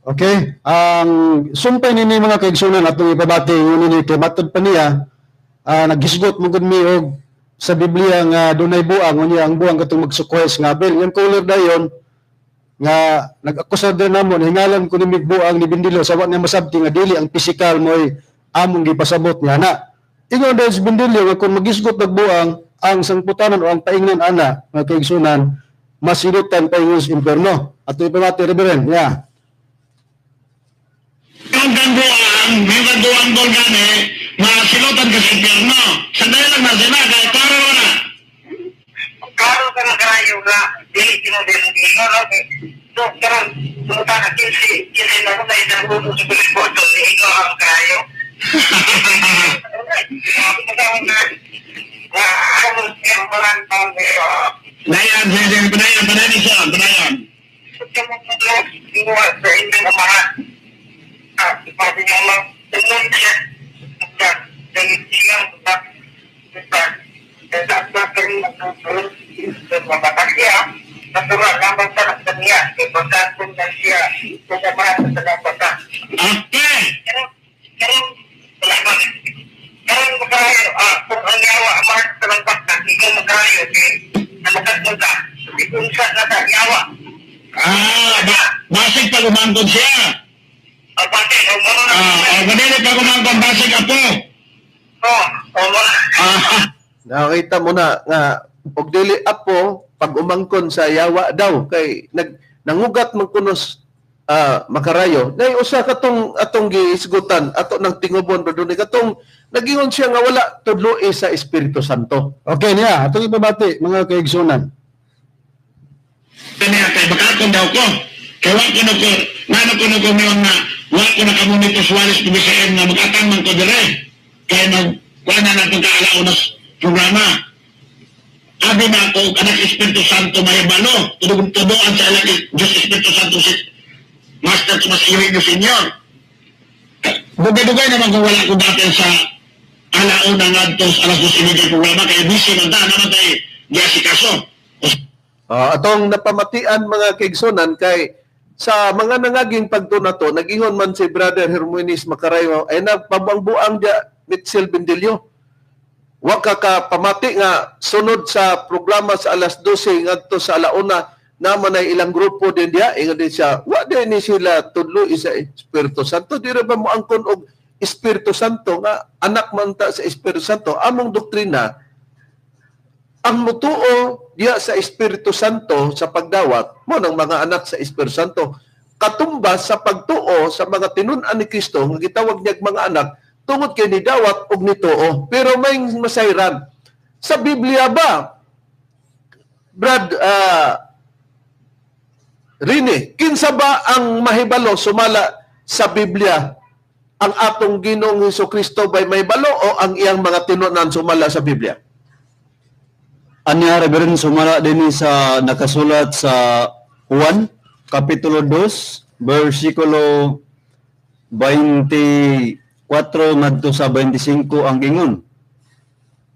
Okay, ang sumpay nini mga kaigsunan atong ipabati yung nini kay matod pa niya, naghisgot mo gud mi og sa Biblia nga dunay buang unya ang buang katong magsukwes nga Abel. Yung caller dayon nga nag-akusar din namon hingalan ko ni buang ni Bendilio sa wa niya masabti nga dili ang physical mo'y among gipasabot niya na. Ingon dahil si Bendilio nga kung maghisgot og buang ang sangputanan o ang paingnan ana nga kaigsunan masilutan pa yung impierno. Ato ipabati Reverend. Yeah. Yung ganduan, may ganduan doon gani, masilutan ka sa impierno. Sandali lang na sila, kaya klaro na. Klaro ka na karayo na, dili kinodin mo gingon, okay. So, karang, sumuta na 15 na kung tayo na ulo sa Pilipoto, ikaw ang karayo. Dayan, padayan siya, padayan. Sa inyong amahan. Pati nga lang, tumon siya. Dahil siya, mabatakya, natural naman sa kanya, ipagkatong na siya, kumamahan sa dapat. Okay! Karang magkarayo, kung ang yawa, amar sa lang bata, ikaw magkarayo, namakatong ka, kung saan na yawa. Basig pa lumangkod siya. Ganili pa kumangkong basig apo. Nakita mo na nga og dili apo pag umangkon sa yawa daw kay nangugat man kunos makarayo. Nay usa katong atong giisgutan ato ng tingubon do ni katong nagingon siya nga wala tudloi sa Espiritu Santo. Okay niya, atong ipabati mga kaigsunan. Kaya kay bakakon daw ko. Kaya wala ko na nga wala ko na kamunito Suarez Tubisayan na mag-atang man ko dire. Kaya wala na natin kaalaon programa. Abi na ako, anak Espiritu Santo may balo. Tudugan sa anak Diyos Espiritu Santo si Master Tomas Iri ni Senyor. Dugay-dugay naman kung wala ko dati sa alaon ng atos alas 12 programa. Kaya busy man ta, naman tayo di kaso. Atong napamatian mga kaigsunan kay sa mga nangaging pagtunato, nagingon man si Brother Herminis Macarayo ay nagpabangbuang dia Mitchell Bendilio. Wa ka pamati nga sunod sa programa sa alas 12 ngadto sa alauna naman ay ilang grupo din dia ingon din siya wa din ni sila tudlo isa Espiritu Santo di ra ba mo angkon og Espiritu Santo nga anak man ta sa Espiritu Santo among doktrina ang mutuo diya sa Espiritu Santo sa pagdawat mo ng mga anak sa Espiritu Santo katumbas sa pagtuo sa mga tinun-an ni Kristo nga gitawag niya mga anak tungod kay ni dawat og nituo. Pero may masayran. Sa Biblia ba, Brad Rini, kinsa ba ang mahibalo sumala sa Biblia ang atong Ginoong Hesukristo ba'y mahibalo o ang iyang mga tinunan sumala sa Biblia? Anya Reverend sumala din sa nakasulat sa Juan Kapitulo 2, versikulo 24 ngadto sa 25 ang ingon.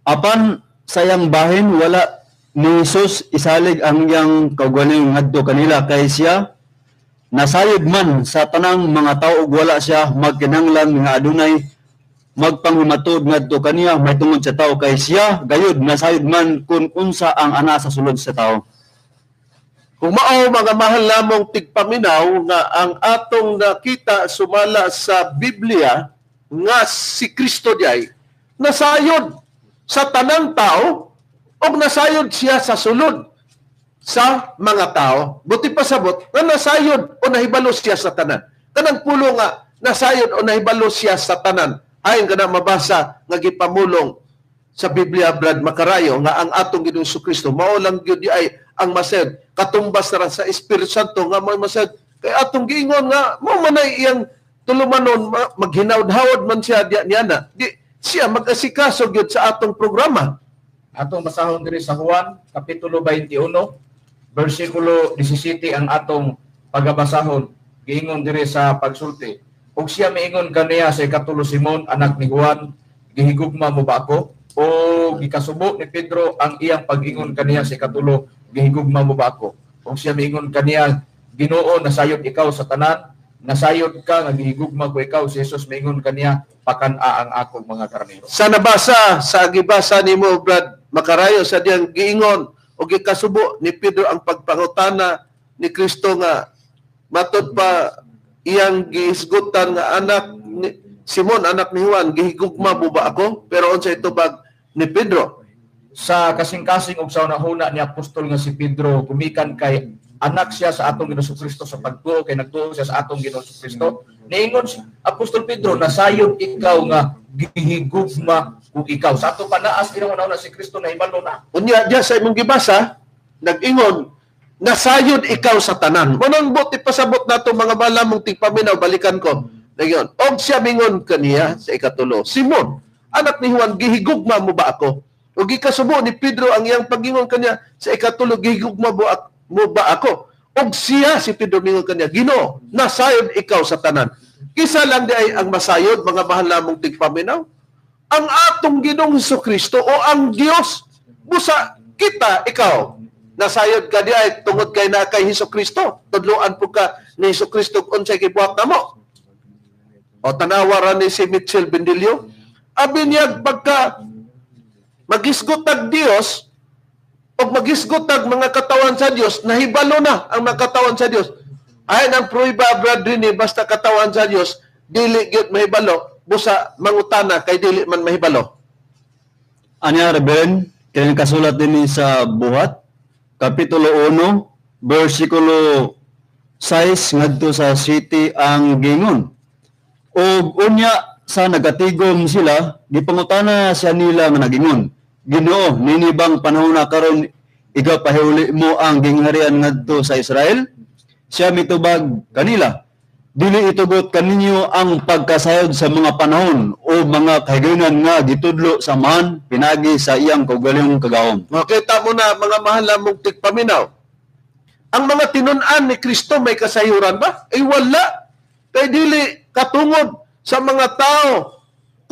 Apan sayang bahin wala ni Jesus isalig ang iyang kaugaling ngadto kanila kay siya nasayod man sa tanang mga tao ug wala siya magkinahanglan nga adunay magpanghumatod ngadto kaniya may tungod sa tao kay siya gayud nasayod man kung unsa ang ana sa sulod sa tao. Kung mao mga mahal namong tigpaminaw nga ang atong nakita sumala sa Biblia nga si Kristo diay nasayod sa tanang tao o nasayod siya sa sulod sa mga tao. Buti pasabot nga nasayod o nahibalo siya sa tanan. Kanang pulo nga nasayod o nahibalo siya sa tanan. Ayon kana mabasa nga gipamulong sa Biblia Brad Macarayo nga ang atong Ginoong Kristo mao lang gyud ay ang masayod katumbas na sa Espiritu Santo nga mao masayod kay atong giingon nga mao manay iyang tulumanon maghinawd-hawd man siya niana di siya mag-asikaso gyud sa atong programa. Atong basahon diri sa Juan kapitulo 21 bersikulo 17 ang atong pagabasahon. Giingon diri sa pagsulti, ug siya miingon kaniya sa ikatulo Simon anak ni Juan, gihigugma mo ba ako? O gikasubo ni Pedro ang iyang pag-ingon kaniya sa ikatulo, gihigugma mo ba ako? Ug siya miingon kaniya, Ginoo, nasayod ikaw sa tanan, nasayod ka nga gihigugma ko ikaw. Si Jesus miingon kaniya, pakan-a ang akong mga karnero. Sa nabasa sa gibasa nimo Brad Macarayo sa diyang giingon o gikasubo ni Pedro ang pagpangutana ni Kristo nga matod pa iyang gihisgutan nga anak ni Simon anak ni Juan gihigugma mo ba ako? Pero unsa ito bag ni Pedro? Sa kasing-kasing og sa unahuna ni apostol nga si Pedro gumikan kay anak siya sa atong Ginoong Kristo sa pagtuo kay nagtuo siya sa atong Ginoong Kristo. Niingon si apostol Pedro, nasayod ikaw nga gihigugma kung ikaw. Sa ato panaas kinang una si Kristo na hibalo na. Unya diya sa imong gibasa nag-ingon nasayod ikaw sa tanan. Manang buti pasabot nato mga malamong tigpaminaw balikan ko. Nagyon. Og siya mingon kaniya sa ikatulo, Simon, anak ni Juan, gihigugma mo ba ako? O gikasubo ni Pedro ang iyang pagingon kaniya sa ikatulo, gihigugma mo ba ako? Og siya si Pedro mingon kaniya, Ginoo, nasayod ikaw sa tanan. Kisa lang di ay ang masayod mga mahal namong tigpaminaw. Ang atong Ginoong Kristo o ang Dios busa kita ikaw nasayod ka di ay tungod kay na kay Kristo. Tudloan po ka ni Kristo unsay gibuhat namo. O tanawaran ni si Mitchell Bendilio, abi niya pagka magisgotag Dios o magisgotag mga katawan sa Dios, nahibalo na ang mga katawan sa Dios. Ay nang pruiba bradrini basta katawan sa Dios, dili gyud mahibalo, busa mangutana kay dili man mahibalo. Anya Reverend, kaya kasulat din sa Buhat, Kapitulo 1, versikulo 6, ngadto sa city ang gingon. O unya sa nagatigom sila, gipangutana siya nila nga nagingon, Ginoo, ninibang panahon na karon iga pahuli mo ang gingharian ngadto sa Israel? Siya mitubag kanila, dili itugot kaninyo ang pagkasayod sa mga panahon o mga kahigayonan nga gitudlo sa man pinagi sa iyang kaugalingong kagawom. Makita mo na mga mahal namong tigpaminaw. Ang mga tinun-an ni Kristo may kasayuran ba? Ay wala. Kay dili katungod sa mga tao.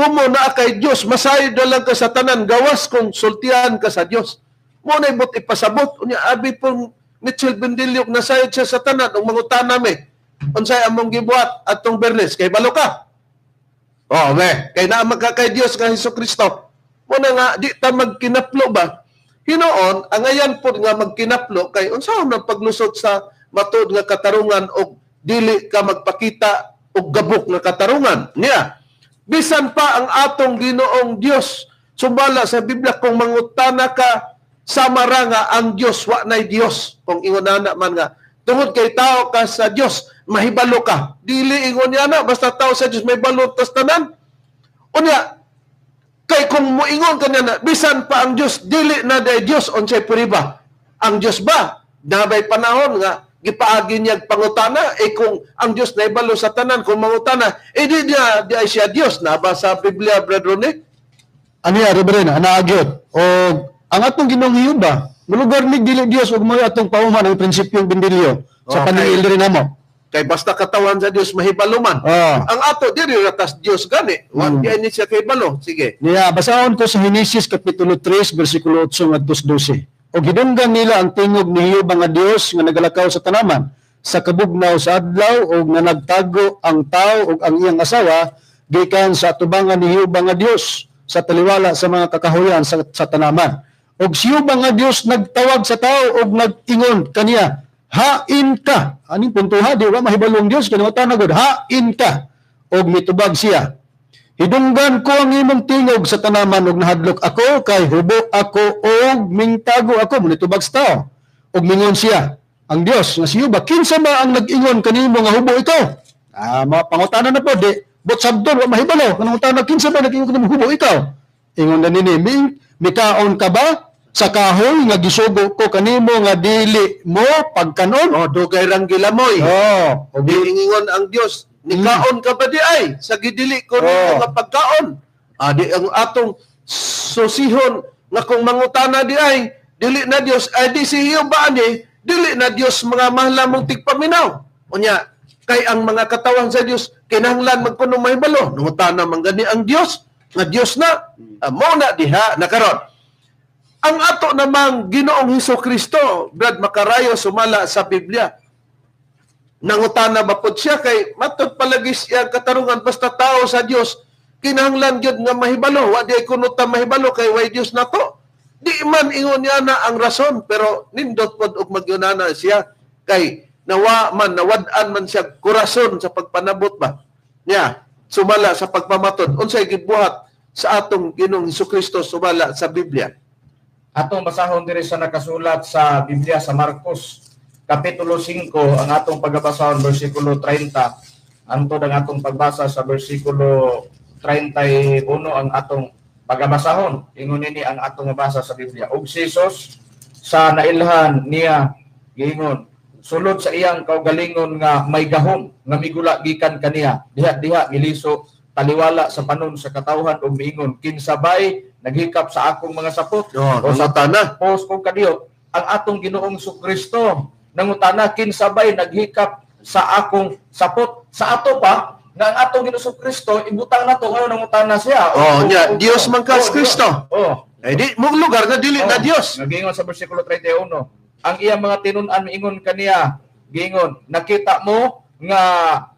Kumo na kay Dios, masayod na lang ka sa tanan, gawas kung sultihan ka sa Dios. Mo na ibot ipasabot. Unya abi pong Mitchell Bendilio nasayod siya sa tanan ug mangutana mi. Unsay among gibuhat atong Bernes kay balo ka. Oh, we, kay naa magkakay Dios nga Kristo. Mo na nga di ta magkinaplo ba? Hinoon ang ayan pod nga magkinaplo kay unsa man paglusot sa matud nga katarungan og dili ka magpakita og gabok nga katarungan. Niya. Bisan pa ang atong Ginoong Dios sumala sa Biblia kung mangutana ka samara nga ang Dios wa nay Dios kung ingonana man nga tungod kay tao ka sa Dios mahibalo ka. Dili ingon niya na, basta tao sa Diyos may balot tas tanan. Unya, kay kung muingon ka niya na, bisan pa ang Diyos, dili na day Diyos, unsay puriba. Ang Diyos ba, nabay panahon nga, gipaagi niya pangutana, kung ang Diyos na ibalo sa tanan, kung mangutana, di ay siya Diyos. Naba sa Biblia, Brother Ronnie? Ano ya, Reverend, anaagyot. O ang atong Ginoong ba, mulugar ni dili Dios ug mo atong pauman ang prinsipyong Bendilio sa paningil rin namo. Kay basta katawan sa Dios mahibaluman. Ang ato diri ratas Dios gani. Wa ni siya kay balo. Sige. Niya basahon ko sa Genesis kapitulo 3 bersikulo 8 ngadto 12. O gidunggan nila ang tingog ni Hiob nga Dios nga nagalakaw sa tanaman sa kabugnaw sa adlaw o nga nagtago ang tao ug ang iyang asawa gikan sa atubangan ni Jehova nga Dios sa taliwala sa mga kakahuyan sa tanaman. Og si Jehova nga Dios nagtawag sa tao og nag-ingon kaniya, hain ka. Aning puntuha, di ba mahibalong Dios kaniya tanagod, hain ka. Og mitubag siya, hidunggan ko ang imong tingog sa tanaman og nahadlok ako kay hubo ako og mingtago ako. Mitubag sa tao. Og mingon siya, ang Dios nga si Jehova, kinsa ba ang nag-ingon kanimo nga hubo ikaw? Pangutanan na po, di bot sabdon wa mahibalo kanang utana, kinsa ba nag-ingon kanimo hubo ikaw? Ingon na nini, mikaon ka ba sa kahoy nga gisugo ko kanimo nga dili mo pagkanon? Dugay rang gilamoy. Og Ingon ang Dios, nikaon ka ba di ay sa gidili ko rin nga pagkaon? Di ang atong susihon nga kung mangutana di ay dili na Dios, ay di si Jehova ani, dili na Dios mga mahalamong tigpaminaw. Unya, kay ang mga katawan sa Dios kinahanglan magkuno mahibalo. Nangutana man gani ang Dios, nga Dios na mao na diha nakaron. Ang ato namang Ginoong Hesukristo, Brad Makarayo, sumala sa Biblia. Nangutana ba pod siya kay matud palagi siya katarungan basta tao sa Dios kinahanglan gyud nga mahibalo, wa di kuno ta mahibalo kay way Dios nato. Di man ingon niya na ang rason, pero nindot pod og magyunana siya kay nawad-an man siya kurason sa pagpanabot ba niya sumala sa pagpamatod. Unsay gibuhat sa atong Ginoong Hesukristo sumala sa Biblia? Atong basahon diri sa nakasulat sa Biblia sa Marcos kapitulo 5 ang atong pagbasahon bersikulo 30 antod ang atong pagbasa sa bersikulo 31 ang atong pagbasahon. Ingon ini ang atong mabasa sa Biblia. Og si Jesus sa nailhan niya giingon sulod sa iyang kaugalingon nga may gahom nga migula gikan kaniya diha miliso taliwala sa panon sa katawhan ug miingon kinsabay naghikap sa akong mga sapot o sa tana pos kung kadiyo ang atong Ginoong Sukristo nangutana kinsabay naghikap sa akong sapot sa ato pa nga ang atong Ginoong Sukristo ibutang nato ngayon nangutana siya Dios man ka Kristo di mo lugar nga dili na Dios. Nagingon sa bersikulo 31 ang iyang mga tinun-an miingon kaniya giingon nakita mo nga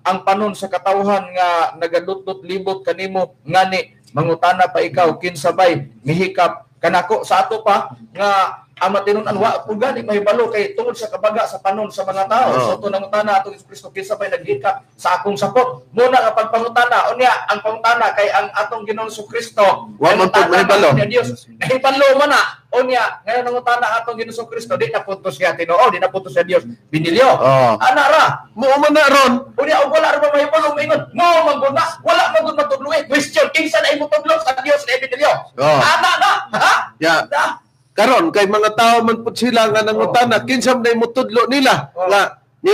ang panon sa katawhan nga nagalutot libot kanimo ngani mangutana pa ikaw kinsabay mihikap kanako sa ato pa nga ang matinun-an wa pud gani mahibalo kay tungod sa kabaga sa panon sa mga tao. So to nangutana atong Kristo kinsabay naghikap sa akong sapot. Muna nga pagpangutana unya ang pangutana kay ang atong Ginoong Kristo wa man pud mahibalo. Dios nahibalo man na unya ngayon nangutana atong Ginoong Kristo di na punto siya Tinoo, di na punto siya Dios binilyo. Ana ra mo man na ron unya og wala ra mahibalo maingon mo mangguna wala man gud matudloy question kinsa na imo tudlo sa Dios na binilyo. Ana na ha karon kay mga tao man pud sila nga nangutana kinsa man mo tudlo nila nga ni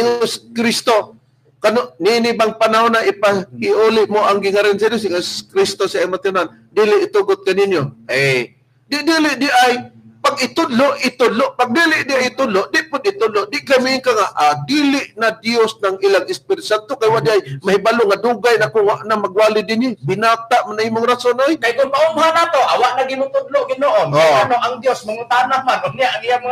Kristo kano nini bang panahon na iuli mo ang gingaran sa Dios Kristo sa imatinan dili itugot kaninyo dili di ay pag itudlo pag dili di itudlo di pud itudlo di kami ka nga dili na Dios ng ilang Espiritu Santo kay wa di mahibalo nga dugay na kung na magwali dinhi binata man imong rason ay kay kung paumha nato awa na gimutudlo Ginoon ano ang Dios mangutana man unya ang iyang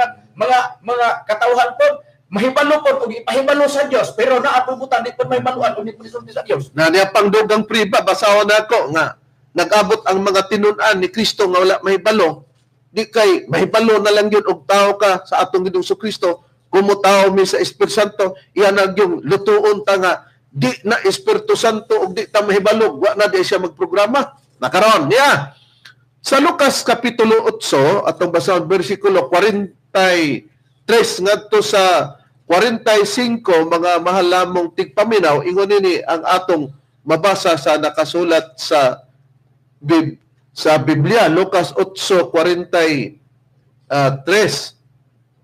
mga katawhan pod mahibalo pod ug ipahibalo sa Dios pero naatubutan di pod mahibaluan ug di pod sa Dios na niya pangdugang priba basahon nako nga nag-abot ang mga tinun-an ni Kristo nga wala mahibalo di kay mahibalo na lang yun og tao ka sa atong Ginoong Sukristo kumutaw mi sa Espiritu Santo iyan yung lutuon ta nga di na Espiritu Santo og di ta mahibalo wa na di siya magprograma nakaron niya sa Lucas kapitulo 8 atong basahon bersikulo 43 ngadto sa 45 mga mahal lamong tigpaminaw ingon ini ang atong mabasa sa nakasulat sa Biblia, Lucas 8:43.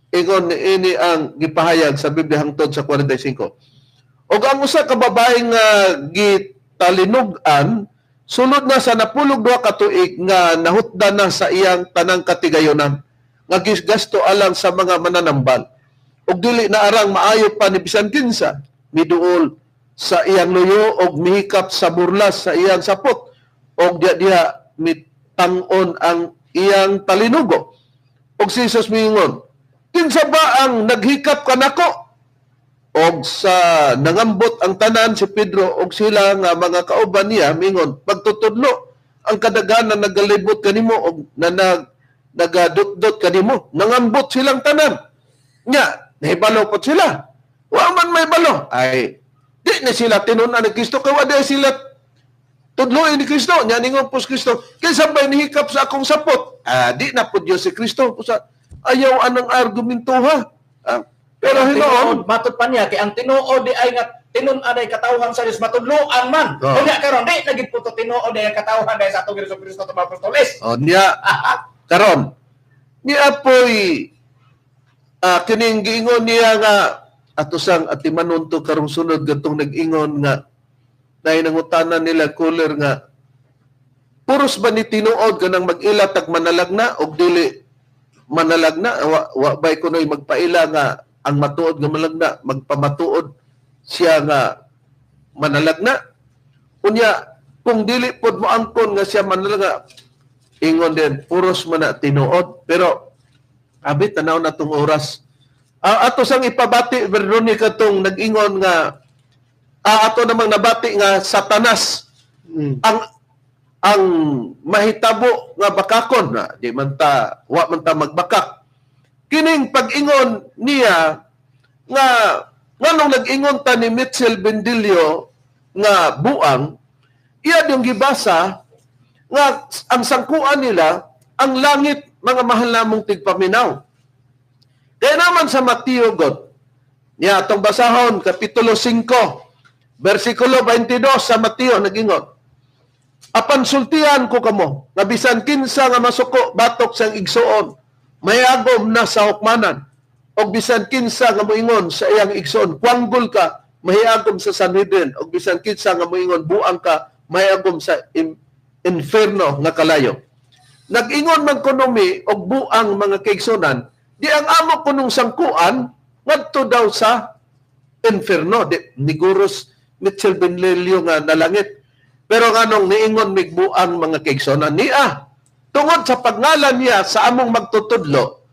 Ingon ini ang gipahayag sa Biblia hangtod sa 45. Og ang usa ka babaeng gitalinog-an sulod na sa napulog 2 ka tuig nga nahutdan na sa iyang tanang katigayonan nga gisgasto alang sa mga mananambal. Og dili na arang maayo pa ni bisan kinsa miduol sa iyang luyo og mihikap sa burlas sa iyang sapot og diha mitang-on ang iyang talinugo. Og si Jesus mingon, kinsa ba ang naghikap kanako? og sa nangambot ang tanan si Pedro og sila nga mga kauban niya mingon pagtutudlo ang kadaghanan nagalibot kanimo og nagadot-dot kanimo nangambot silang tanan nya nahibalo po sila wa man may balo ay di na sila tinunan ni Kristo kay wa di sila tudloy ni Kristo nya ningon po si Kristo kinsa bay nihikap sa akong sapot di na po Dios si Kristo ayaw anang argumento ha pero hinoon matud pa niya kay ang tinuod di ay nga tinun-an ay katawhan sa Dios matudloan man. Unya karon di nagid puto tinuod ay katawhan dahil sa atong Kristo tumang apostoles. Niya karon niya poy kining giingon niya nga ato sang atimanon to karong sunod gatong nag-ingon nga nay nangutanan nila cooler nga puros ba ni tinuod kanang mag-ila tag manalagna og dili manalagna wa bay kunoy magpaila nga ang matuod nga malagna magpamatuod siya nga manalagna unya kung dili pod mo angkon nga siya manalagna ingon din puros man na tinuod pero abi tanaw na tong oras ato sang ipabati Veronica tong nag-ingon nga ato namang nabati nga Satanas ang mahitabo nga bakakon na di man ta wa man ta magbakak kining pag-ingon niya nga nganong nag-ingon ta ni Mitchell Bendilio nga buang iya yung gibasa nga ang sangkuan nila ang langit mga mahal namong tigpaminaw kaya naman sa Mateo God niya atong basahon kapitulo 5 versikulo 22 sa Mateo nag-ingon apan sultihan ko kamo nga bisan kinsa nga masuko batok sang igsuon mayagom na sa hukmanan og bisan kinsa nga moingon sa iyang igsoon kwanggol ka mahiyagom sa Sanhedrin og bisan kinsa nga moingon buang ka mahiyagom sa inferno nga kalayo nag-ingon man konomi og buang mga kaigsonan di ang amo kunong sangkuan ngadto daw sa inferno ni Guros Mitchell Benlelio nga nalangit pero nganong niingon mig buang mga kaigsonan niya tungod sa pagngalan niya sa among magtutudlo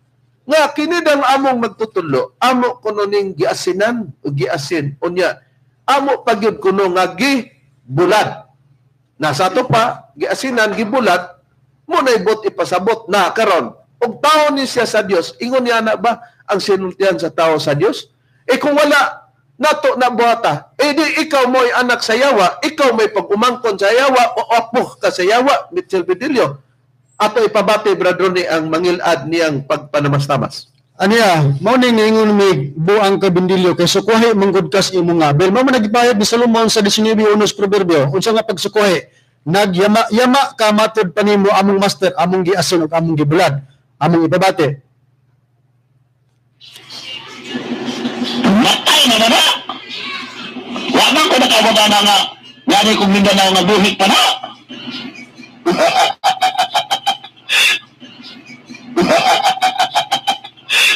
nga kini dang among magtutudlo amo kuno ning giasinan o giasin unya amo pagyud kuno nga gibulad na sa to pa giasinan gibulad mo na ibot ipasabot na karon og tawo ni siya sa Dios ingon niya na ba ang sinultian sa tawo sa Dios kung wala nato na buhata di ikaw mo'y anak sa yawa ikaw may pag-umangkon sa yawa o apo ka sa yawa Mitchell Bedilio ato ipabati bradro ni ang mangilad niyang pagpanamastamas. Aniya, mao ning ningon mig buang ka Bendilio kay sukuhi manggod kas imong Abel. Mao man nagipayad ni Solomon sa 19 unos proverbio. Unsa nga pagsukuhi? Nagyama ka matud panimo among master, among giasin ug among gibulad, among ipabati. Matay na na. Wa man ko nakabota na nga. Ngani kung Mindanao nga buhit pa na.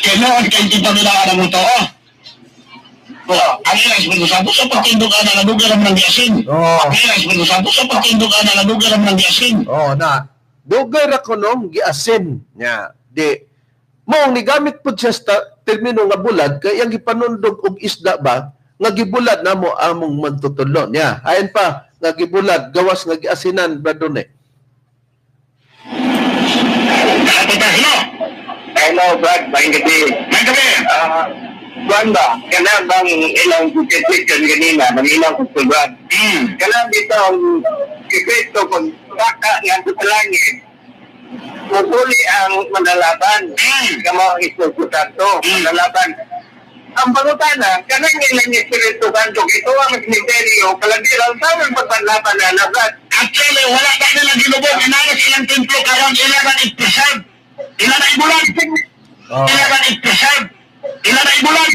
Kailangan kayo tigpamilaan ng muto. Ang ilang Espiritu Santo sa pagtindukan ng lugar ng Yasin. Ang ilang Espiritu Santo sa pagtindukan ng lugar ng Yasin. Na lugar ako nung giasin niya. Di mo ni gamit pud siya sa termino nga bulad kay ang gipanundog og isda ba nga gibulad namo among magtutudlo niya. Ayon pa nga gibulad gawas nga giasinan bradone. Hello, Brad. Maing gabi. Juan ba? Kailan bang ilang question kanina? Mag-ilang ko, Brad. Kailan dito ang Kristo kung baka nga sa langit, pupuli ang manlalaban. Kamo Espiritu Santo, manlalaban. Ang pangutana, kanang ilang Espiritu Santo, ito ang misteryo, kalagiran sa ang pagpanlaban na nabad. Actually, wala pa nilang ginubog. Inalas ilang templo karon, ilan ang ipresad. Ilan ang ibulan. Ilan ang ipresad. Ilan ang ibulan.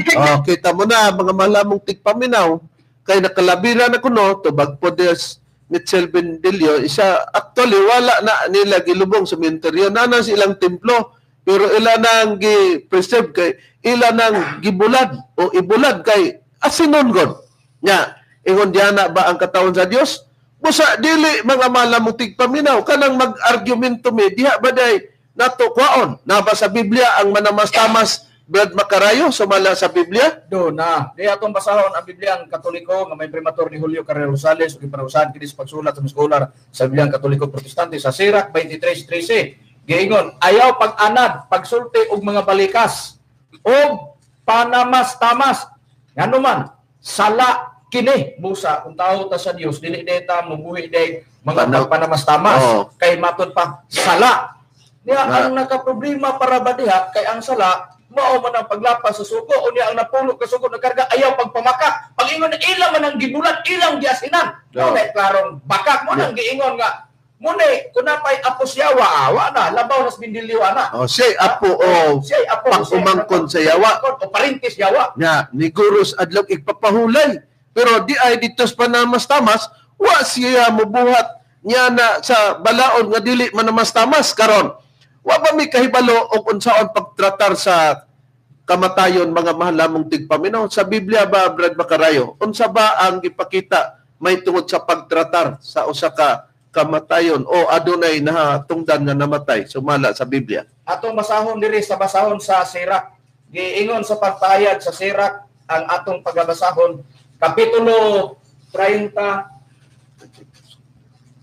Kita mo na, mga malamong tigpaminaw, kay nakalabira na kuno, tubag po des Mitchell Bendilio, isa, actually, wala na nila gilubong sa cementerio. Nanan silang templo, pero ilan ang gi-preserve kay, ilan ang gibulad o ibulad kay asinon god. Nya, ingon diana ba ang katawan sa Dios? Busa dili mga malamong tigpaminaw kanang mag-argumento mi diha baday nato kwaon na ba sa Biblia ang manamastamas Brad Macarayo, sumala sa Biblia? Do na. Di atong basahon ang Biblia ang Katoliko nga may primator ni Julio Carrero Rosales ug iparusahan kini sa pagsulat sa scholar sa Biblia Katoliko Protestante sa Sirach 23:13. Giingon, ayaw pag-anad, pagsulti og mga balikas og panamas-tamas. Ngano man, sala kini busa kung tao ta sa Dios dili deta mabuhi day mga pagpanamas-tamas kay matod pa sala. Niya ang nakaproblema para ba diha kay ang sala mao man ang paglapas sa suko o niya ang napulo ka suko na karga ayaw pagpamaka. Pag-ingon ilang man ang gibulat, ilang giasinan. Muna klarong bakak mo nang giingon nga muna kunapay apos yawa awa na labaw nas bindiliwa na. Say apo pag-umangkon sa yawa o parintis yawa. Nya ni Guros adlaw igpapahulay. Pero di ay dito sa panamas-tamas, wa siya mobuhat niya na sa balaod nga dili manamas-tamas karon. Wa ba may kahibalo og unsaon pagtratar sa kamatayon mga mahalamong tigpaminaw sa Biblia ba Brad Macarayo? Unsa ba ang gipakita may tungod sa pagtratar sa usa ka kamatayon o adunay nahatungdan nga namatay sumala sa Biblia? Atong basahon diri sa basahon sa Sirach. Giingon sa pagpahayag sa Sirach ang atong pagbasahon kapitulo 30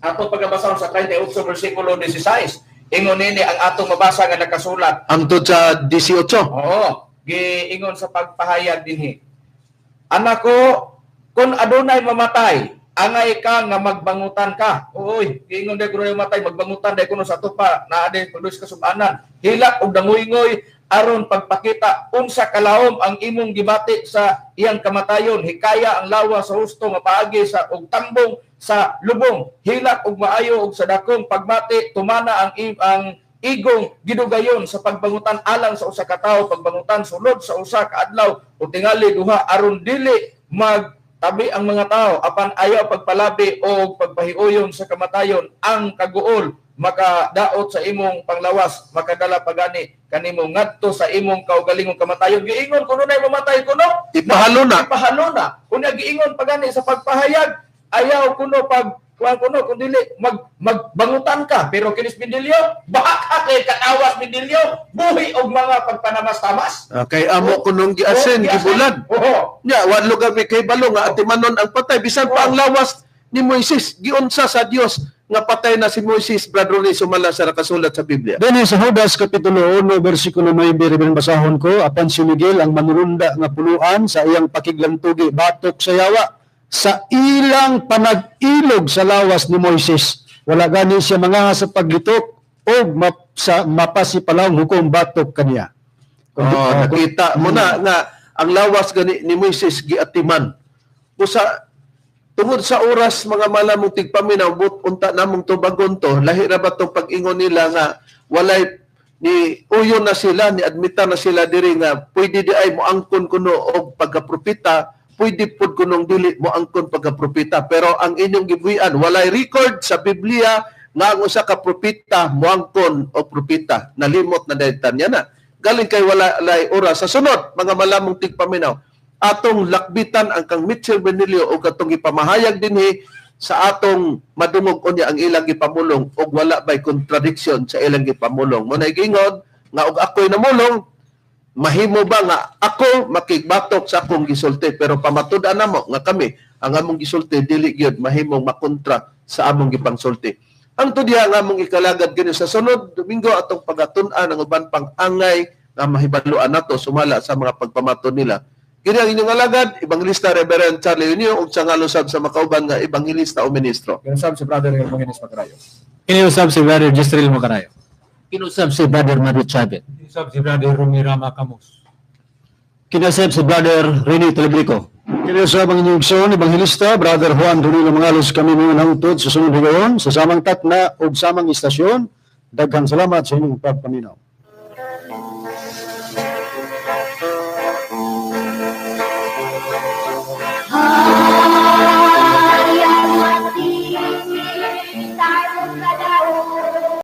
atong pagbasahon sa 38 bersikulo 16. Ingon nini ang atong mabasa nga nakasulat. Hangtod sa 18. Oo. Giingon sa pagpahayag dinhi. Anak ko, kung adunay mamatay, angay ka nga magbangutan ka. Uy, giingon day kuno mamatay magbangutan day kuno sa tupa na ade pagdus kasubanan. Hilak og dangoy-ngoy aron pagpakita unsa kalawom ang imong gibati sa iyang kamatayon. Hikaya ang lawa sa husto nga paagi sa og tambong sa lubong, hilak og maayo og sa dakong pagmati tumana ang igong gidugayon sa pagbangutan alang sa usa ka tawo, pagbangutan sulod sa usa ka adlaw o tingali duha aron dili magtabi ang mga tawo apan ayaw pagpalabi o pagpahiuyon sa kamatayon. Ang kaguol makadaot sa imong panglawas, makadala pagani kanimo ngadto sa imong kaugalingong kamatayon. Giingon kuno nay mamatay kuno, ipahalo na kunya giingon pagani sa pagpahayag ayaw kuno pag kuno kun dili magbangutan ka pero kinis bindilyo baka kay katawas bindilyo buhi og mga pagpanamas-tamas. Okay, amo kunong giasen gibulan. Nya wa lugar may kay balo nga atimanon ang patay bisan pa ang lawas ni Moises giunsa sa Dios nga patay na si Moises. Brother ni sumala sa nakasulat sa Biblia. Dini sa Judas kapitulo 1 bersikulo 9 rin basahon ko, apan si Miguel ang manurunda nga puluan sa iyang pakiglantugi batok sa yawa sa ilang panag-ilog sa lawas ni Moises. Wala gani siya mga sa paglitok o mapasipalawang hukom batok kaniya. Nakita mo na nga ang lawas gani ni Moises giatiman. Usa tungod sa oras mga malamong tigpaminaw unta namong tubagon to, lahi ra ba tong pag-ingon nila nga walay ni uyon na sila, ni admita na sila diri nga pwede di ay moangkon kuno og pagkapropeta, pwede pud kunong dili mo angkon pagkapropeta. Pero ang inyong gibuhian walay record sa Biblia nga ang usa ka propeta moangkon og propeta. Nalimot na daytan niya na. Galing kay walay oras sa sunod mga malamong tigpaminaw. Atong lakbitan ang kang Mitchell Benilio o katong ipamahayag dinhi sa atong madungog unya ang ilang gipamulong og wala bay contradiction sa ilang gipamulong. Mo na gingon nga og ako'y namulong, mahimo ba nga ako makigbatok sa akong gisulti pero pamatud-an namo nga kami ang among gisulti dili gyud mahimong makontra sa among gipangsulti. Ang tudya nga among ikalagad kini sa sunod Domingo atong pagatun-an ang uban pang angay nga mahibaluan nato sumala sa mga pagpamatud nila. Kini ang inyong alagad, Evangelista Reverend Charlie Unio ug sa ngalusab sa makauban nga evangelista o ministro. Kinusab si Brother Hermogenes Macarayo. Kiniusab si Brother Jestril Macarayo. Kinusab si Brother Mario Chavez. Kinusab si Brother Romy Rama Camus. Kinusab si Brother Rene Telebrico. Kinusab ang inyong igsoon, Evangelista, Brother Juan Donilo Mangalos, kami mga nangutod sa sunod higayon, sa samang tatna o samang istasyon. Daghang salamat sa inyong pagpaminaw.